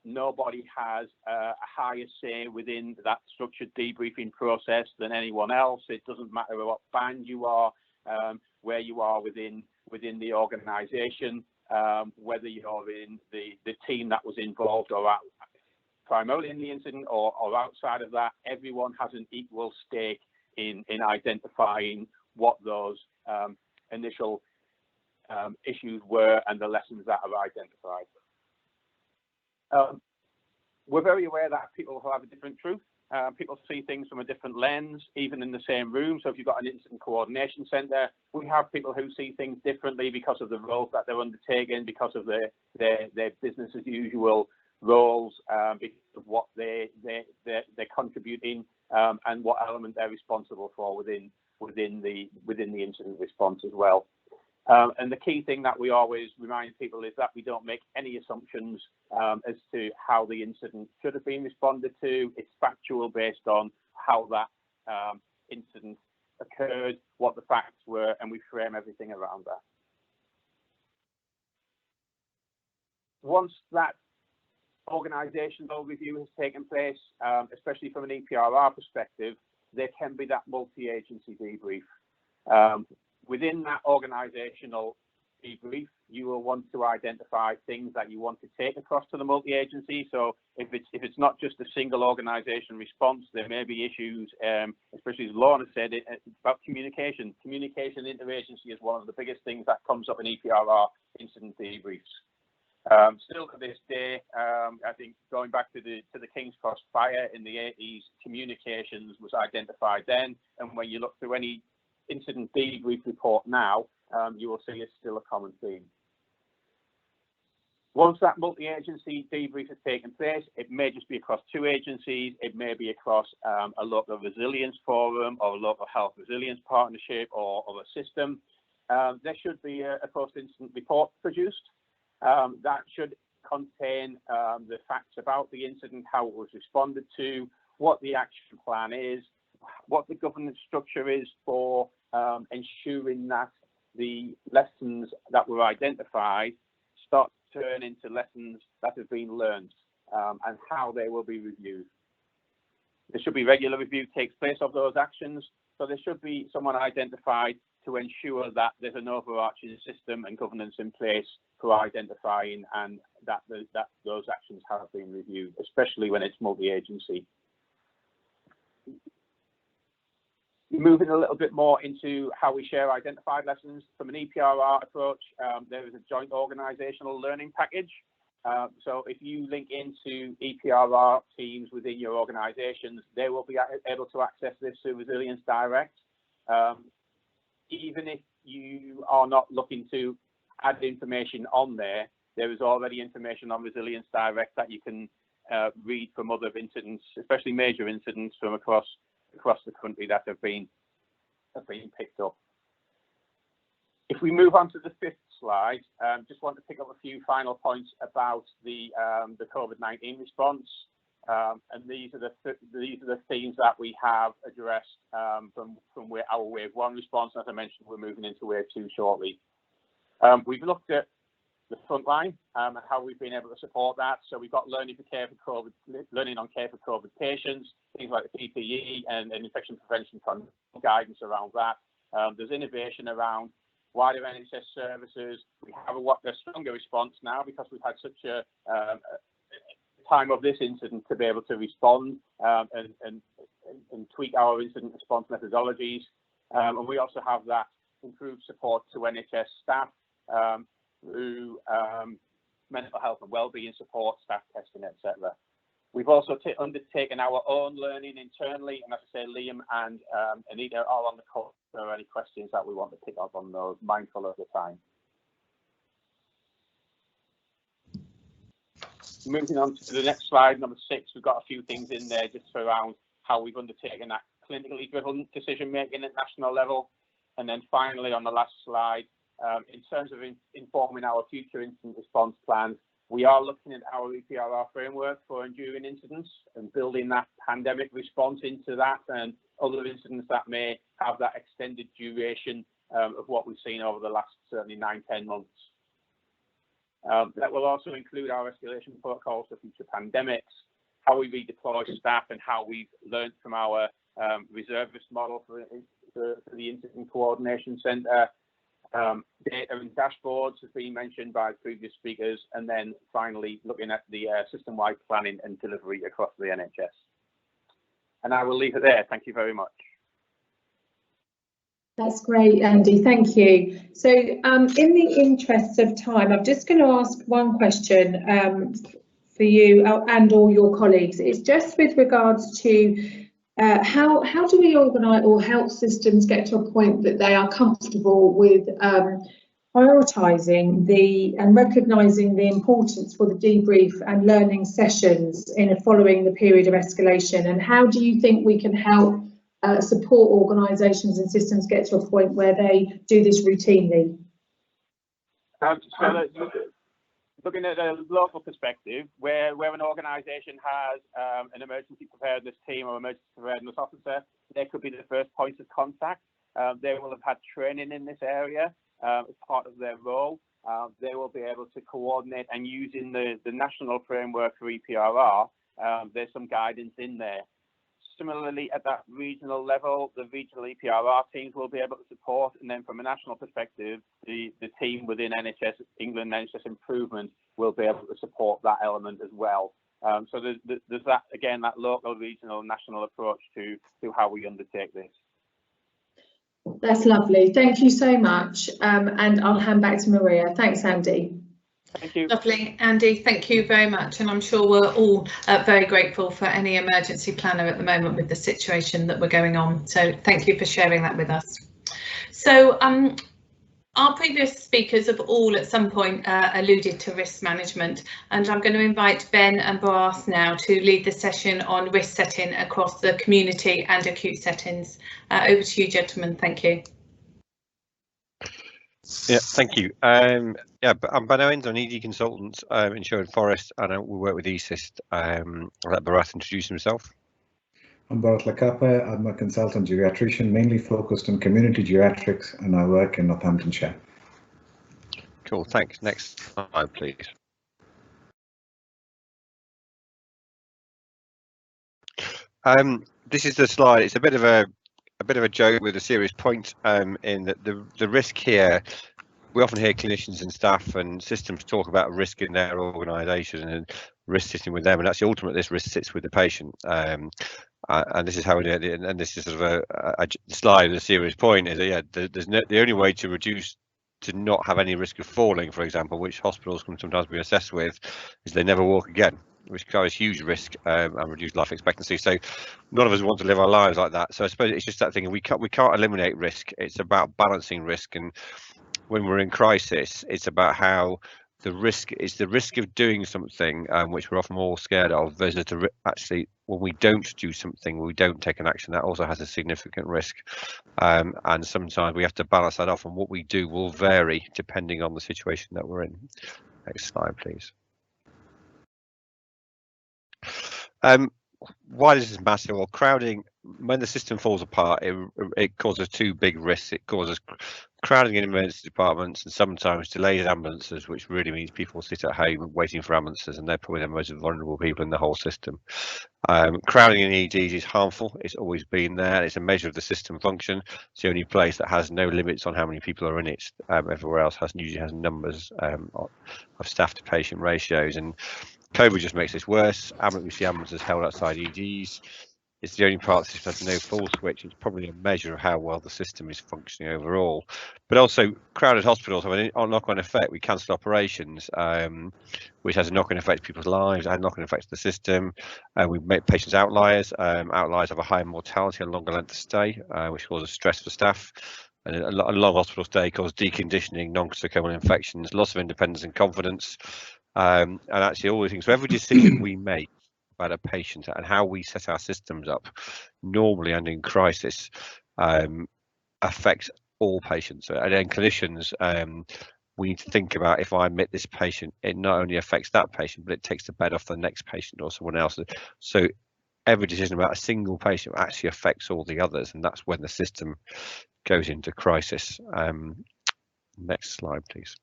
Nobody has a higher say within that structured debriefing process than anyone else. It doesn't matter what band you are, where you are within the organisation, whether you're in the team that was involved or primarily in the incident or outside of that. Everyone has an equal stake in identifying what those initial issues were and the lessons that are identified. We're very aware that people will have a different truth. People see things from a different lens, even in the same room. So if you've got an incident coordination centre, we have people who see things differently because of the roles that they're undertaking, because of their business as usual roles, because of what they're contributing, and what element they're responsible for within the incident response as well. And the key thing that we always remind people is that we don't make any assumptions as to how the incident should have been responded to. It's factual based on how that incident occurred, what the facts were, and we frame everything around that. Once that organisational review has taken place, especially from an EPRR perspective, there can be that multi-agency debrief. Within that organisational debrief, you will want to identify things that you want to take across to the multi-agency. So if it's not just a single organisation response, there may be issues, especially as Lorna said, it's about communication. Communication interagency is one of the biggest things that comes up in EPRR incident debriefs. Still to this day, I think going back to the King's Cross fire in the 80s, communications was identified then, and when you look through any incident debrief report now, you will see it's still a common theme. Once that multi-agency debrief has taken place, it may just be across 2 agencies, it may be across a local resilience forum or a local health resilience partnership or a system. There should be a post-incident report produced that should contain the facts about the incident, how it was responded to, what the action plan is, what the governance structure is for ensuring that the lessons that were identified start to turn into lessons that have been learned, and how they will be reviewed. There should be regular review takes place of those actions, so there should be someone identified to ensure that there's an overarching system and governance in place for identifying and that those actions have been reviewed, especially when it's multi-agency. Moving a little bit more into how we share identified lessons from an EPRR approach, there is a joint organisational learning package. So if you link into EPRR teams within your organisations, they will be able to access this through Resilience Direct. Even if you are not looking to add information on there, there is already information on Resilience Direct that you can read from other incidents, especially major incidents from across the country that have been picked up. If we move on to the 5th slide, just want to pick up a few final points about the COVID-19 response, and these are the themes that we have addressed from our Wave 1 response. As I mentioned, we're moving into Wave 2 shortly. We've looked at the front line and how we've been able to support that. So we've got learning on care for COVID patients, things like the PPE and infection prevention guidance around that. There's innovation around wider NHS services. We have a stronger response now because we've had such a time of this incident to be able to respond and tweak our incident response methodologies. And we also have that improved support to NHS staff through mental health and wellbeing support, staff testing, etc. We've also undertaken our own learning internally, and as I say, Liam and Anita are on the call. If there are any questions that we want to pick up on those, mindful of the time. Moving on to the next slide, number 6, we've got a few things in there just around how we've undertaken that clinically driven decision making at national level. And then finally, on the last slide, in terms of informing our future incident response plans, we are looking at our EPRR framework for enduring incidents and building that pandemic response into that and other incidents that may have that extended duration of what we've seen over the last certainly 9-10 months. That will also include our escalation protocols for future pandemics, how we redeploy staff and how we've learned from our reservist model for the Incident Coordination Centre. Data and dashboards has been mentioned by previous speakers, and then finally looking at the system-wide planning and delivery across the NHS. And I will leave it there. Thank you very much. That's great, Andy, thank you. So in the interest of time, I'm just going to ask one question for you and all your colleagues. It's just with regards to how do we organise or health systems get to a point that they are comfortable with prioritising and recognising the importance for the debrief and learning sessions following the period of escalation? And how do you think we can help support organisations and systems get to a point where they do this routinely? Looking at a local perspective, where an organisation has an emergency preparedness team or emergency preparedness officer, they could be the first point of contact. They will have had training in this area as part of their role. They will be able to coordinate, and using the national framework for EPRR, there's some guidance in there. Similarly, at that regional level, the regional EPRR teams will be able to support, and then from a national perspective, the team within NHS England, NHS Improvement, will be able to support that element as well. So there's that, again, that local, regional, national approach to how we undertake this. That's lovely. Thank you so much. And I'll hand back to Maria. Thanks, Andy. Thank you. Lovely, Andy, thank you very much, and I'm sure we're all very grateful for any emergency planner at the moment with the situation that we're going on, so thank you for sharing that with us. So our previous speakers have all at some point alluded to risk management, and I'm going to invite Ben and Barath now to lead the session on risk setting across the community and acute settings. Over to you, gentlemen. Thank you. Yeah, thank you. Yeah, I'm Ben Owens, I'm an ED consultant in Sherwood Forest, and we work with ESIST. I'll let Barath introduce himself. I'm Barath Lakapa. I'm a consultant geriatrician, mainly focused on community geriatrics, and I work in Northamptonshire. Cool, thanks. Next slide, please. This is the slide. It's a bit of a joke with a serious point in that the risk here, we often hear clinicians and staff and systems talk about risk in their organisation and risk sitting with them, and actually ultimately this risk sits with the patient. And this is how we do it. And this is sort of a slide with a serious point is that, yeah, the only way to reduce to not have any risk of falling, for example, which hospitals can sometimes be assessed with, is they never walk again, which carries huge risk and reduced life expectancy. So none of us want to live our lives like that. So I suppose it's just that thing, we can't eliminate risk. It's about balancing risk, and when we're in crisis, it's about how the risk of doing something which we're often all scared of, versus actually when we don't do something, when we don't take an action, that also has a significant risk, and sometimes we have to balance that off, and what we do will vary depending on the situation that we're in. Next slide, please. Why does this matter? Well, crowding, when the system falls apart, it causes two big risks. It causes crowding in emergency departments, and sometimes delayed in ambulances, which really means people sit at home waiting for ambulances, and they're probably the most vulnerable people in the whole system. Crowding in EDs is harmful. It's always been there. It's a measure of the system function. It's the only place that has no limits on how many people are in it. Everywhere else usually has numbers of staff to patient ratios, and COVID just makes this worse. We see ambulances held outside EDs. It's the only part of the system that has no full switch. It's probably a measure of how well the system is functioning overall. But also, crowded hospitals have a knock-on effect. We cancel operations, which has a knock-on effect to people's lives, and knock-on effect to the system. We make patients outliers. Outliers have a higher mortality and longer length of stay, which causes stress for staff. And a long hospital stay causes deconditioning, non-nosocomial infections, loss of independence and confidence. And actually all these things. So every decision we make about a patient and how we set our systems up, normally and in crisis, affects all patients. And then clinicians, we need to think about, if I admit this patient, it not only affects that patient, but it takes the bed off the next patient or someone else. So every decision about a single patient actually affects all the others, and that's when the system goes into crisis. Next slide, please.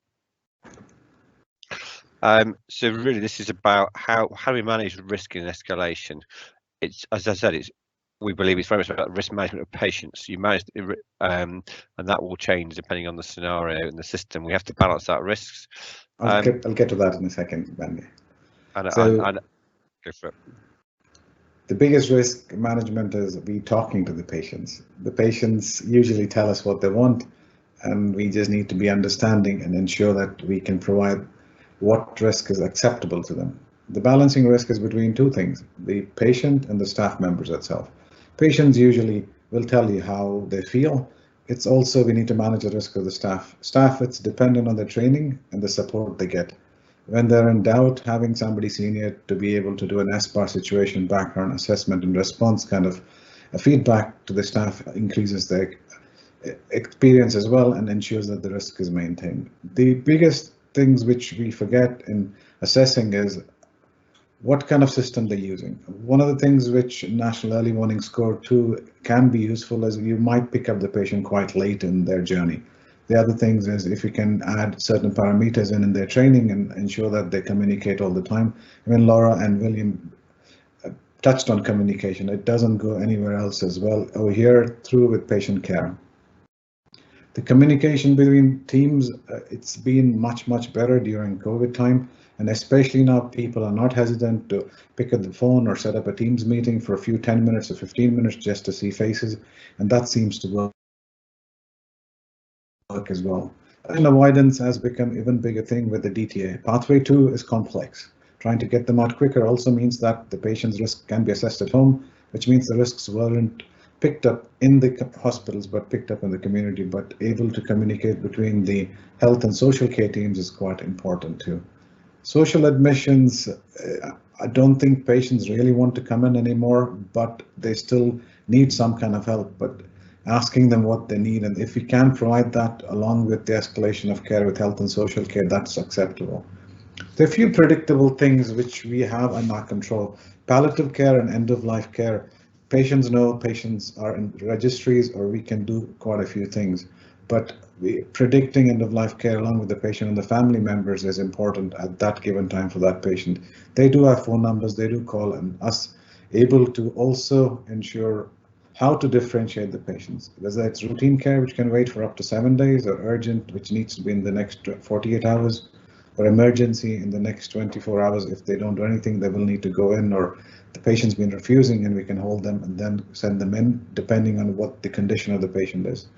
So really, this is about how we manage risk in escalation. It's, as I said, we believe it's very much about risk management of patients. You manage, and that will change depending on the scenario and the system. We have to balance out risks. I'll get to that in a second, Wendy. And go for it. The biggest risk management is we talking to the patients. The patients usually tell us what they want, and we just need to be understanding and ensure that we can provide what risk is acceptable to them. The balancing risk is between two things, the patient and the staff members itself. Patients usually will tell you how they feel. It's also, we need to manage the risk of the staff. Staff, it's dependent on the training and the support they get. When they're in doubt, having somebody senior to be able to do an SBAR situation background assessment and response kind of a feedback to the staff increases their experience as well and ensures that the risk is maintained. The biggest things which we forget in assessing is what kind of system they're using. One of the things which National Early Warning Score 2 can be useful is you might pick up the patient quite late in their journey. The other things is if you can add certain parameters in their training and ensure that they communicate all the time. When Laura and William touched on communication, it doesn't go anywhere else as well. Over here through with patient care. The communication between teams, it's been much better during COVID time, and especially now people are not hesitant to pick up the phone or set up a Teams meeting for a few 10 minutes or 15 minutes just to see faces, and that seems to work as well. And avoidance has become even bigger thing with the DTA. Pathway 2 is complex. Trying to get them out quicker also means that the patient's risk can be assessed at home, which means the risks weren't picked up in the hospitals but picked up in the community, but able to communicate between the health and social care teams is quite important too. Social admissions, I don't think patients really want to come in anymore, but they still need some kind of help, but asking them what they need, and if we can provide that along with the escalation of care with health and social care, that's acceptable. There are a few predictable things which we have in our control. Palliative care and end-of-life care. Patients know patients are in registries, or we can do quite a few things, but predicting end-of-life care along with the patient and the family members is important at that given time for that patient. They do have phone numbers, they do call, and us able to also ensure how to differentiate the patients, whether it's routine care, which can wait for up to 7 days, or urgent, which needs to be in the next 48 hours, or emergency in the next 24 hours. If they don't do anything, they will need to go in, or the patient's been refusing and we can hold them and then send them in, depending on what the condition of the patient is.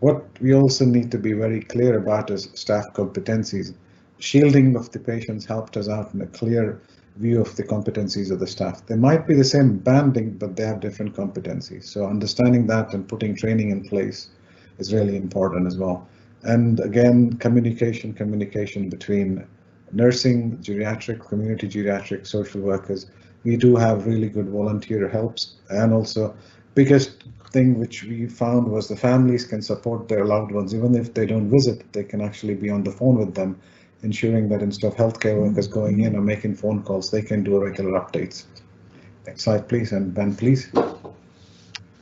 What we also need to be very clear about is staff competencies. Shielding of the patients helped us out in a clear view of the competencies of the staff. They might be the same banding, but they have different competencies. So understanding that and putting training in place is really important as well. And again, communication between nursing, geriatric, community geriatric, social workers. We do have really good volunteer helps, and also biggest thing which we found was the families can support their loved ones. Even if they don't visit, they can actually be on the phone with them, ensuring that instead of healthcare workers going in or making phone calls, they can do regular updates. Next slide, please, and Ben, please.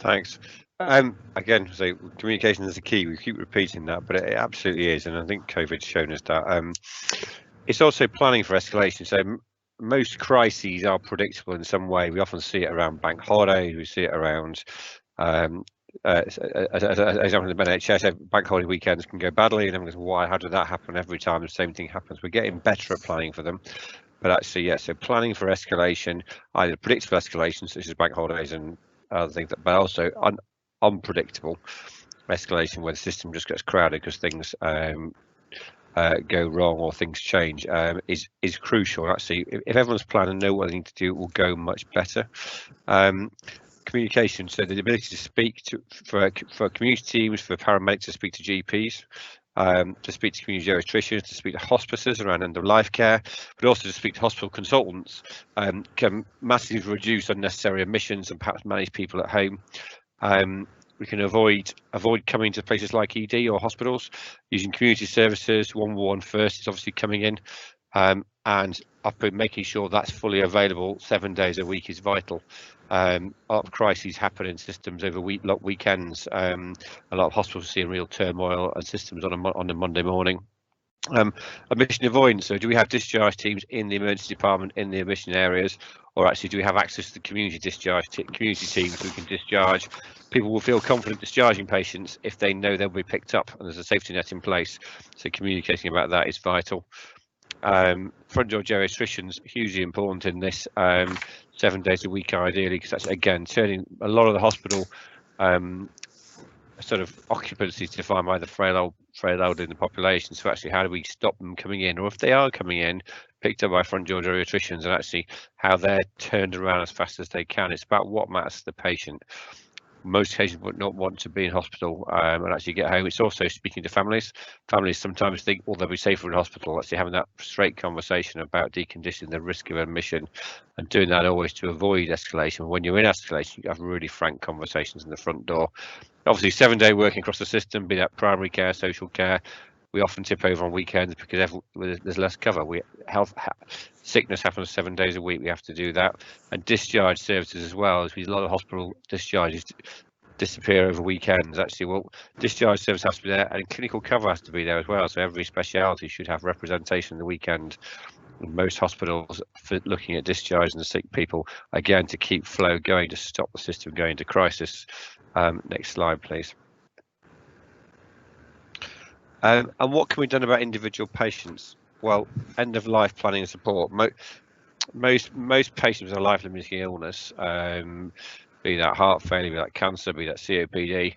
Thanks. Again, so communication is the key. We keep repeating that, but it absolutely is, and I think COVID's shown us that. It's also planning for escalation. So most crises are predictable in some way. We often see it around bank holidays. We see it around, as example, the NHS, bank holiday weekends can go badly, and everyone goes, "Why? How did that happen?" Every time the same thing happens. We're getting better at planning for them, but actually, yeah. So planning for escalation, either predictable escalation, such as bank holidays and other things, but also unpredictable escalation where the system just gets crowded because things go wrong or things change, is crucial. Actually, if everyone's planned and know what they need to do, it will go much better. Communication, so the ability to speak for community teams, for paramedics to speak to GPs, to speak to community geriatricians, to speak to hospices around end of life care, but also to speak to hospital consultants, can massively reduce unnecessary admissions and perhaps manage people at home. We can avoid coming to places like ED or hospitals, using community services. 111 first is obviously coming in, and making sure that's fully available 7 days a week is vital. A lot of crises happen in systems over weekends. A lot of hospitals see real turmoil and systems on a Monday morning. Admission avoidance. So do we have discharge teams in the emergency department in the admission areas, or actually do we have access to the community discharge community teams who can discharge? People will feel confident discharging patients if they know they'll be picked up and there's a safety net in place. So communicating about that is vital. Front door geriatricians, hugely important in this, 7 days a week ideally, because that's again turning a lot of the hospital sort of occupancy to defined by the frail old in the population. So actually, how do we stop them coming in, or if they are coming in, picked up by front door geriatricians, and actually how they're turned around as fast as they can. It's about what matters to the patient. Most patients would not want to be in hospital and actually get home. It's also speaking to families. Families sometimes think, well, they'll be safer in hospital. Actually having that straight conversation about deconditioning, the risk of admission, and doing that always to avoid escalation. When you're in escalation, you have really frank conversations in the front door. Obviously, 7-day working across the system, be that primary care, social care. We often tip over on weekends because there's less cover. Sickness happens 7 days a week. We have to do that, and discharge services as well. As a lot of hospital discharges disappear over weekends. Actually, well, discharge service has to be there, and clinical cover has to be there as well. So every speciality should have representation in the weekend. In most hospitals, for looking at discharging the sick people, again to keep flow going, to stop the system going into crisis. Next slide, please. And what can be done about individual patients? Well, end of life planning and support. Most patients with a life-limiting illness, be that heart failure, be that cancer, be that COPD,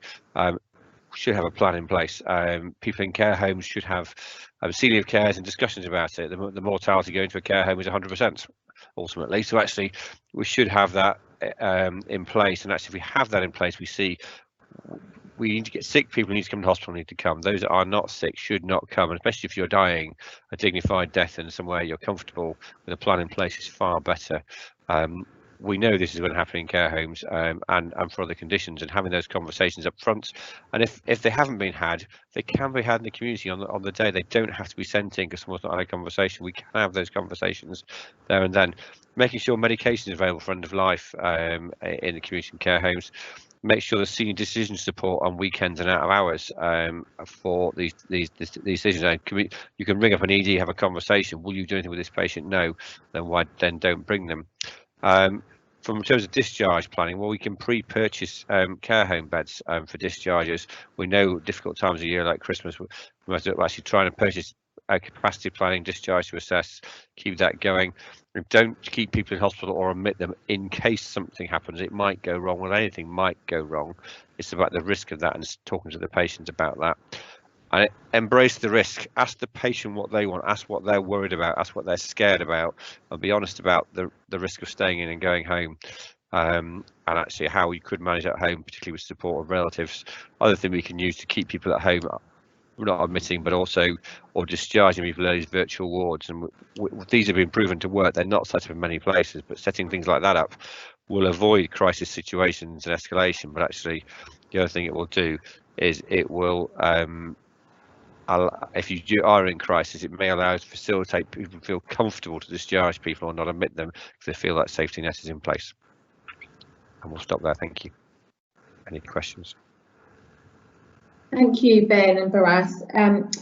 should have a plan in place. People in care homes should have senior cares and discussions about it. The mortality going to a care home is 100% ultimately. So actually, we should have that in place. And actually, if we have that in place, we need to get sick people who need to come to hospital need to come. Those that are not sick should not come, and especially if you're dying a dignified death in somewhere you're comfortable with a plan in place is far better. We know this is going to happen in care homes and for other conditions, and having those conversations up front. And if they haven't been had, they can be had in the community on the day. They don't have to be sent in because someone's not had a conversation. We can have those conversations there and then. Making sure medication is available for end of life in the community and care homes. Make sure there's senior decision support on weekends and out of hours for these decisions. You can ring up an ED, have a conversation. Will you do anything with this patient? No. Then don't bring them. From in terms of discharge planning, well, we can pre-purchase care home beds for discharges. We know difficult times of year like Christmas, we must actually try and purchase capacity planning, discharge to assess, keep that going. And don't keep people in hospital or admit them in case something happens. It might go wrong, or anything might go wrong. It's about the risk of that and talking to the patient about that. And embrace the risk. Ask the patient what they want. Ask what they're worried about. Ask what they're scared about, and be honest about the risk of staying in and going home. And actually how you could manage at home, particularly with support of relatives. Other thing we can use to keep people at home, we're not admitting, but also or discharging people in these virtual wards. And these have been proven to work. They're not set up in many places, but setting things like that up will avoid crisis situations and escalation. But actually, the other thing it will do is it will, if you are in crisis, it may allow us to facilitate people to feel comfortable to discharge people or not admit them if they feel that safety net is in place. And we'll stop there. Thank you. Any questions? Thank you, Ben and Bharat.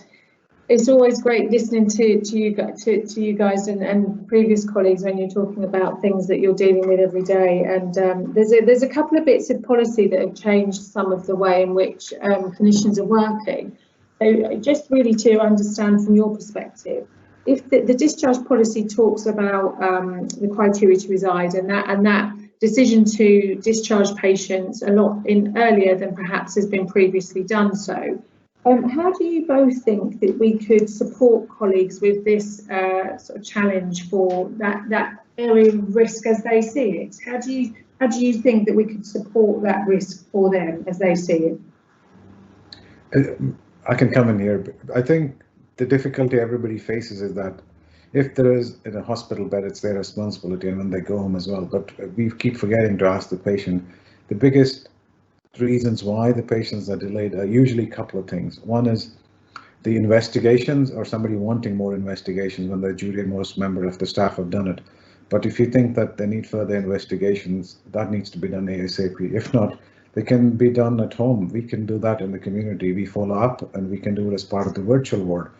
It's always great listening to you guys and previous colleagues when you're talking about things that you're dealing with every day. And there's a couple of bits of policy that have changed some of the way in which clinicians are working. So just really to understand from your perspective, if the discharge policy talks about the criteria to reside and that decision to discharge patients a lot earlier than perhaps has been previously done so. How do you both think that we could support colleagues with this sort of challenge for that area of risk as they see it? How do you think that we could support that risk for them as they see it? I can come in here. I think the difficulty everybody faces is that if there is in a hospital bed, it's their responsibility, and when they go home as well. But we keep forgetting to ask the patient. The biggest reasons why the patients are delayed are usually a couple of things. One is the investigations, or somebody wanting more investigations when the junior most member of the staff have done it. But if you think that they need further investigations, that needs to be done ASAP. If not, they can be done at home. We can do that in the community. We follow up, and we can do it as part of the virtual ward.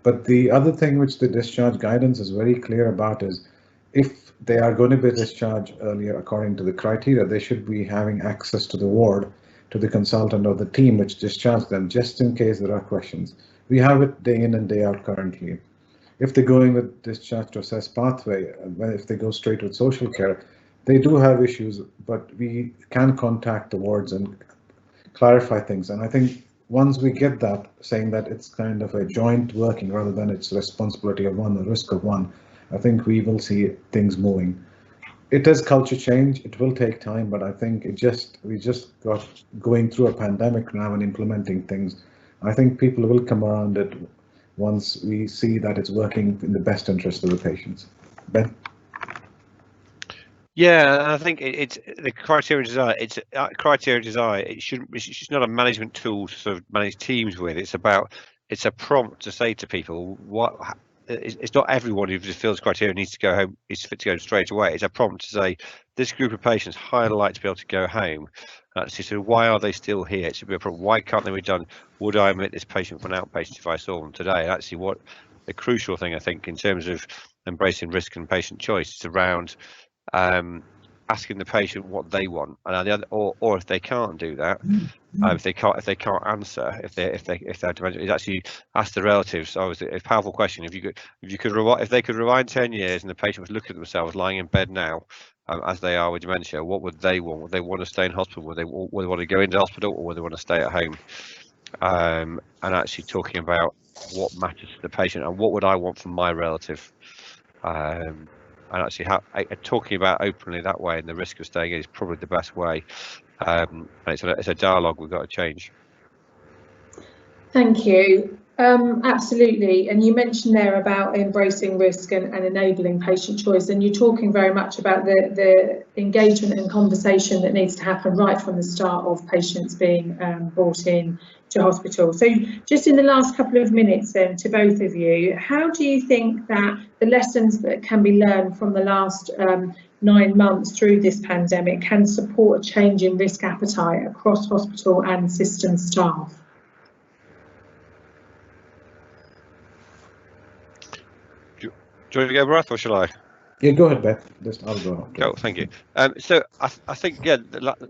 But the other thing which the discharge guidance is very clear about is if they are going to be discharged earlier according to the criteria, they should be having access to the ward, to the consultant or the team which discharged them, just in case there are questions. We have it day in and day out currently. If they're going with discharge to assess pathway, if they go straight with social care, they do have issues, but we can contact the wards and clarify things. And I think once we get that, saying that it's kind of a joint working rather than it's responsibility of one, the risk of one, I think we will see things moving. It is culture change. It will take time, but I think we just got going through a pandemic now and implementing things. I think people will come around it once we see that it's working in the best interest of the patients. Ben? Yeah, I think it's the criteria design. It's criteria design. It's not a management tool to sort of manage teams with. It's a prompt to say to people what. It's not everyone who fulfills criteria needs to go home is fit to go straight away. It's a prompt to say this group of patients highly like to be able to go home. So why are they still here? It should be a problem. Why can't they be done? Would I admit this patient for an outpatient if I saw them today? And actually, what the crucial thing I think in terms of embracing risk and patient choice is around asking the patient what they want, and or if they can't do that, if they can't answer, if they're dementia, is actually ask the relatives. So it's a powerful question. If they could rewind 10 years and the patient was looking at themselves lying in bed now, as they are with dementia, what would they want? Would they want to stay in hospital? Would they want to go into hospital, or would they want to stay at home? And actually talking about what matters to the patient and what would I want from my relative. And actually talking about openly that way and the risk of staying in is probably the best way. And it's a dialogue we've got to change. Thank you. Absolutely. And you mentioned there about embracing risk and enabling patient choice, and you're talking very much about the engagement and conversation that needs to happen right from the start of patients being brought in to hospital. So just in the last couple of minutes then, to both of you, how do you think that the lessons that can be learned from the last 9 months through this pandemic can support a change in risk appetite across hospital and system staff? Do you want to go, Bharat, or shall I? Yeah, go ahead, Beth. I'll go. Cool, thank you. So I think the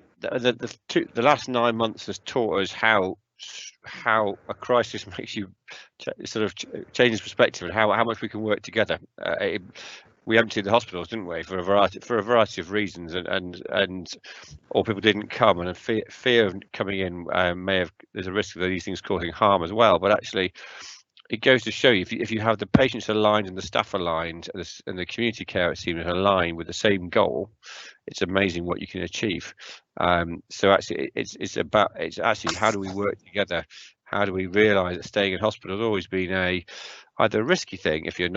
last 9 months has taught us how how a crisis makes you changes perspective and how much we can work together. We emptied the hospitals, didn't we, for a variety of reasons, and or people didn't come, and fear of coming in there's a risk of these things causing harm as well. But actually, it goes to show you, if you have the patients aligned and the staff aligned and the community care team aligned with the same goal, it's amazing what you can achieve. So actually, it's actually how do we work together? How do we realise that staying in hospital has always been either a risky thing if you're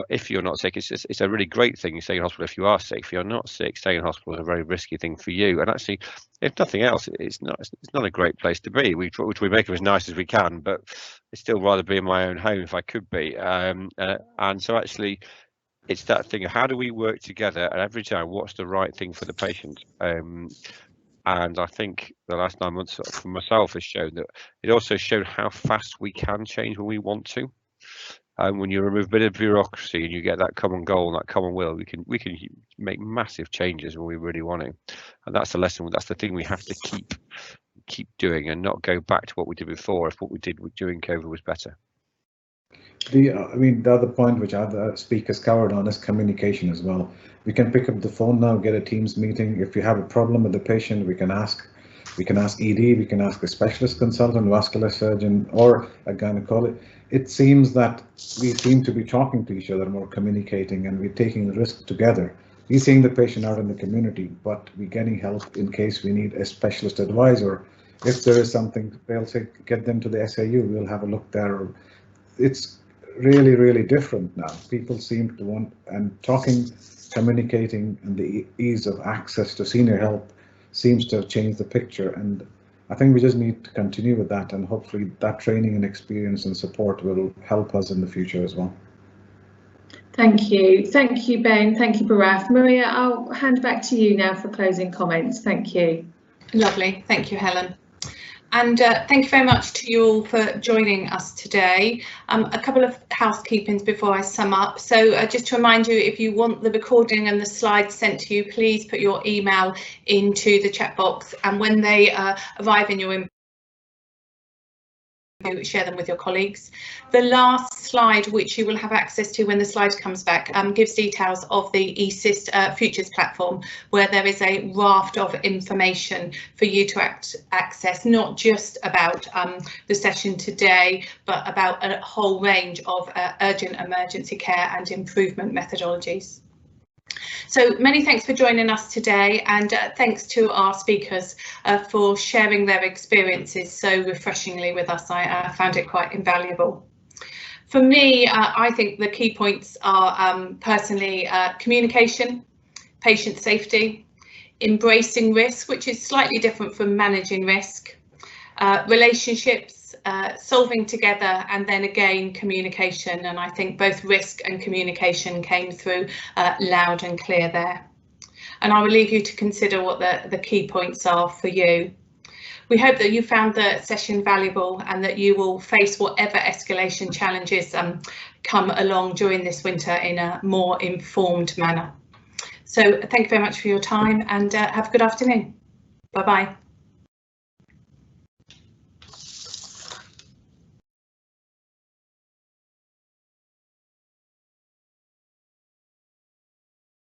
not sick. It's a really great thing you stay in hospital if you are sick. If you're not sick, staying in hospital is a very risky thing for you. And actually, if nothing else, it's not a great place to be. We make it as nice as we can, but I'd still rather be in my own home if I could be. And so actually, it's that thing of how do we work together, and every time what's the right thing for the patient. And I think the last 9 months for myself has shown that it also showed how fast we can change when we want to. And when you remove a bit of bureaucracy and you get that common goal and that common will, we can make massive changes when we really want to. And that's the lesson. That's the thing we have to keep doing and not go back to what we did before if what we did during COVID was better. The other point which other speakers covered on is communication as well. We can pick up the phone now, get a Teams meeting. If you have a problem with the patient, we can ask ED, we can ask a specialist consultant, vascular surgeon, or a gynecologist. It seems that we seem to be talking to each other more, communicating, and we're taking the risk together. We're seeing the patient out in the community, but we're getting help in case we need a specialist advisor. If there is something, they'll say, get them to the SAU, we'll have a look there. It's really, really different now. People seem to want, and talking, communicating, and the ease of access to senior help seems to have changed the picture. And I think we just need to continue with that, and hopefully that training and experience and support will help us in the future as well. Thank you, Ben. Thank you, Bharath. Maria, I'll hand back to you now for closing comments. Thank you. Lovely. Thank you, Helen. And thank you very much to you all for joining us today. A couple of housekeepings before I sum up. So just to remind you, if you want the recording and the slides sent to you, please put your email into the chat box, and when they arrive in your inbox, share them with your colleagues. The last slide, which you will have access to when the slide comes back, gives details of the eSyst Futures platform, where there is a raft of information for you to access, not just about the session today, but about a whole range of urgent emergency care and improvement methodologies. So many thanks for joining us today, and thanks to our speakers for sharing their experiences so refreshingly with us. I found it quite invaluable. For me, I think the key points are personally communication, patient safety, embracing risk, which is slightly different from managing risk, relationships, solving together, and then again communication. And I think both risk and communication came through loud and clear there. And I will leave you to consider what the key points are for you. We hope that you found the session valuable and that you will face whatever escalation challenges come along during this winter in a more informed manner. So thank you very much for your time, and have a good afternoon. Bye bye.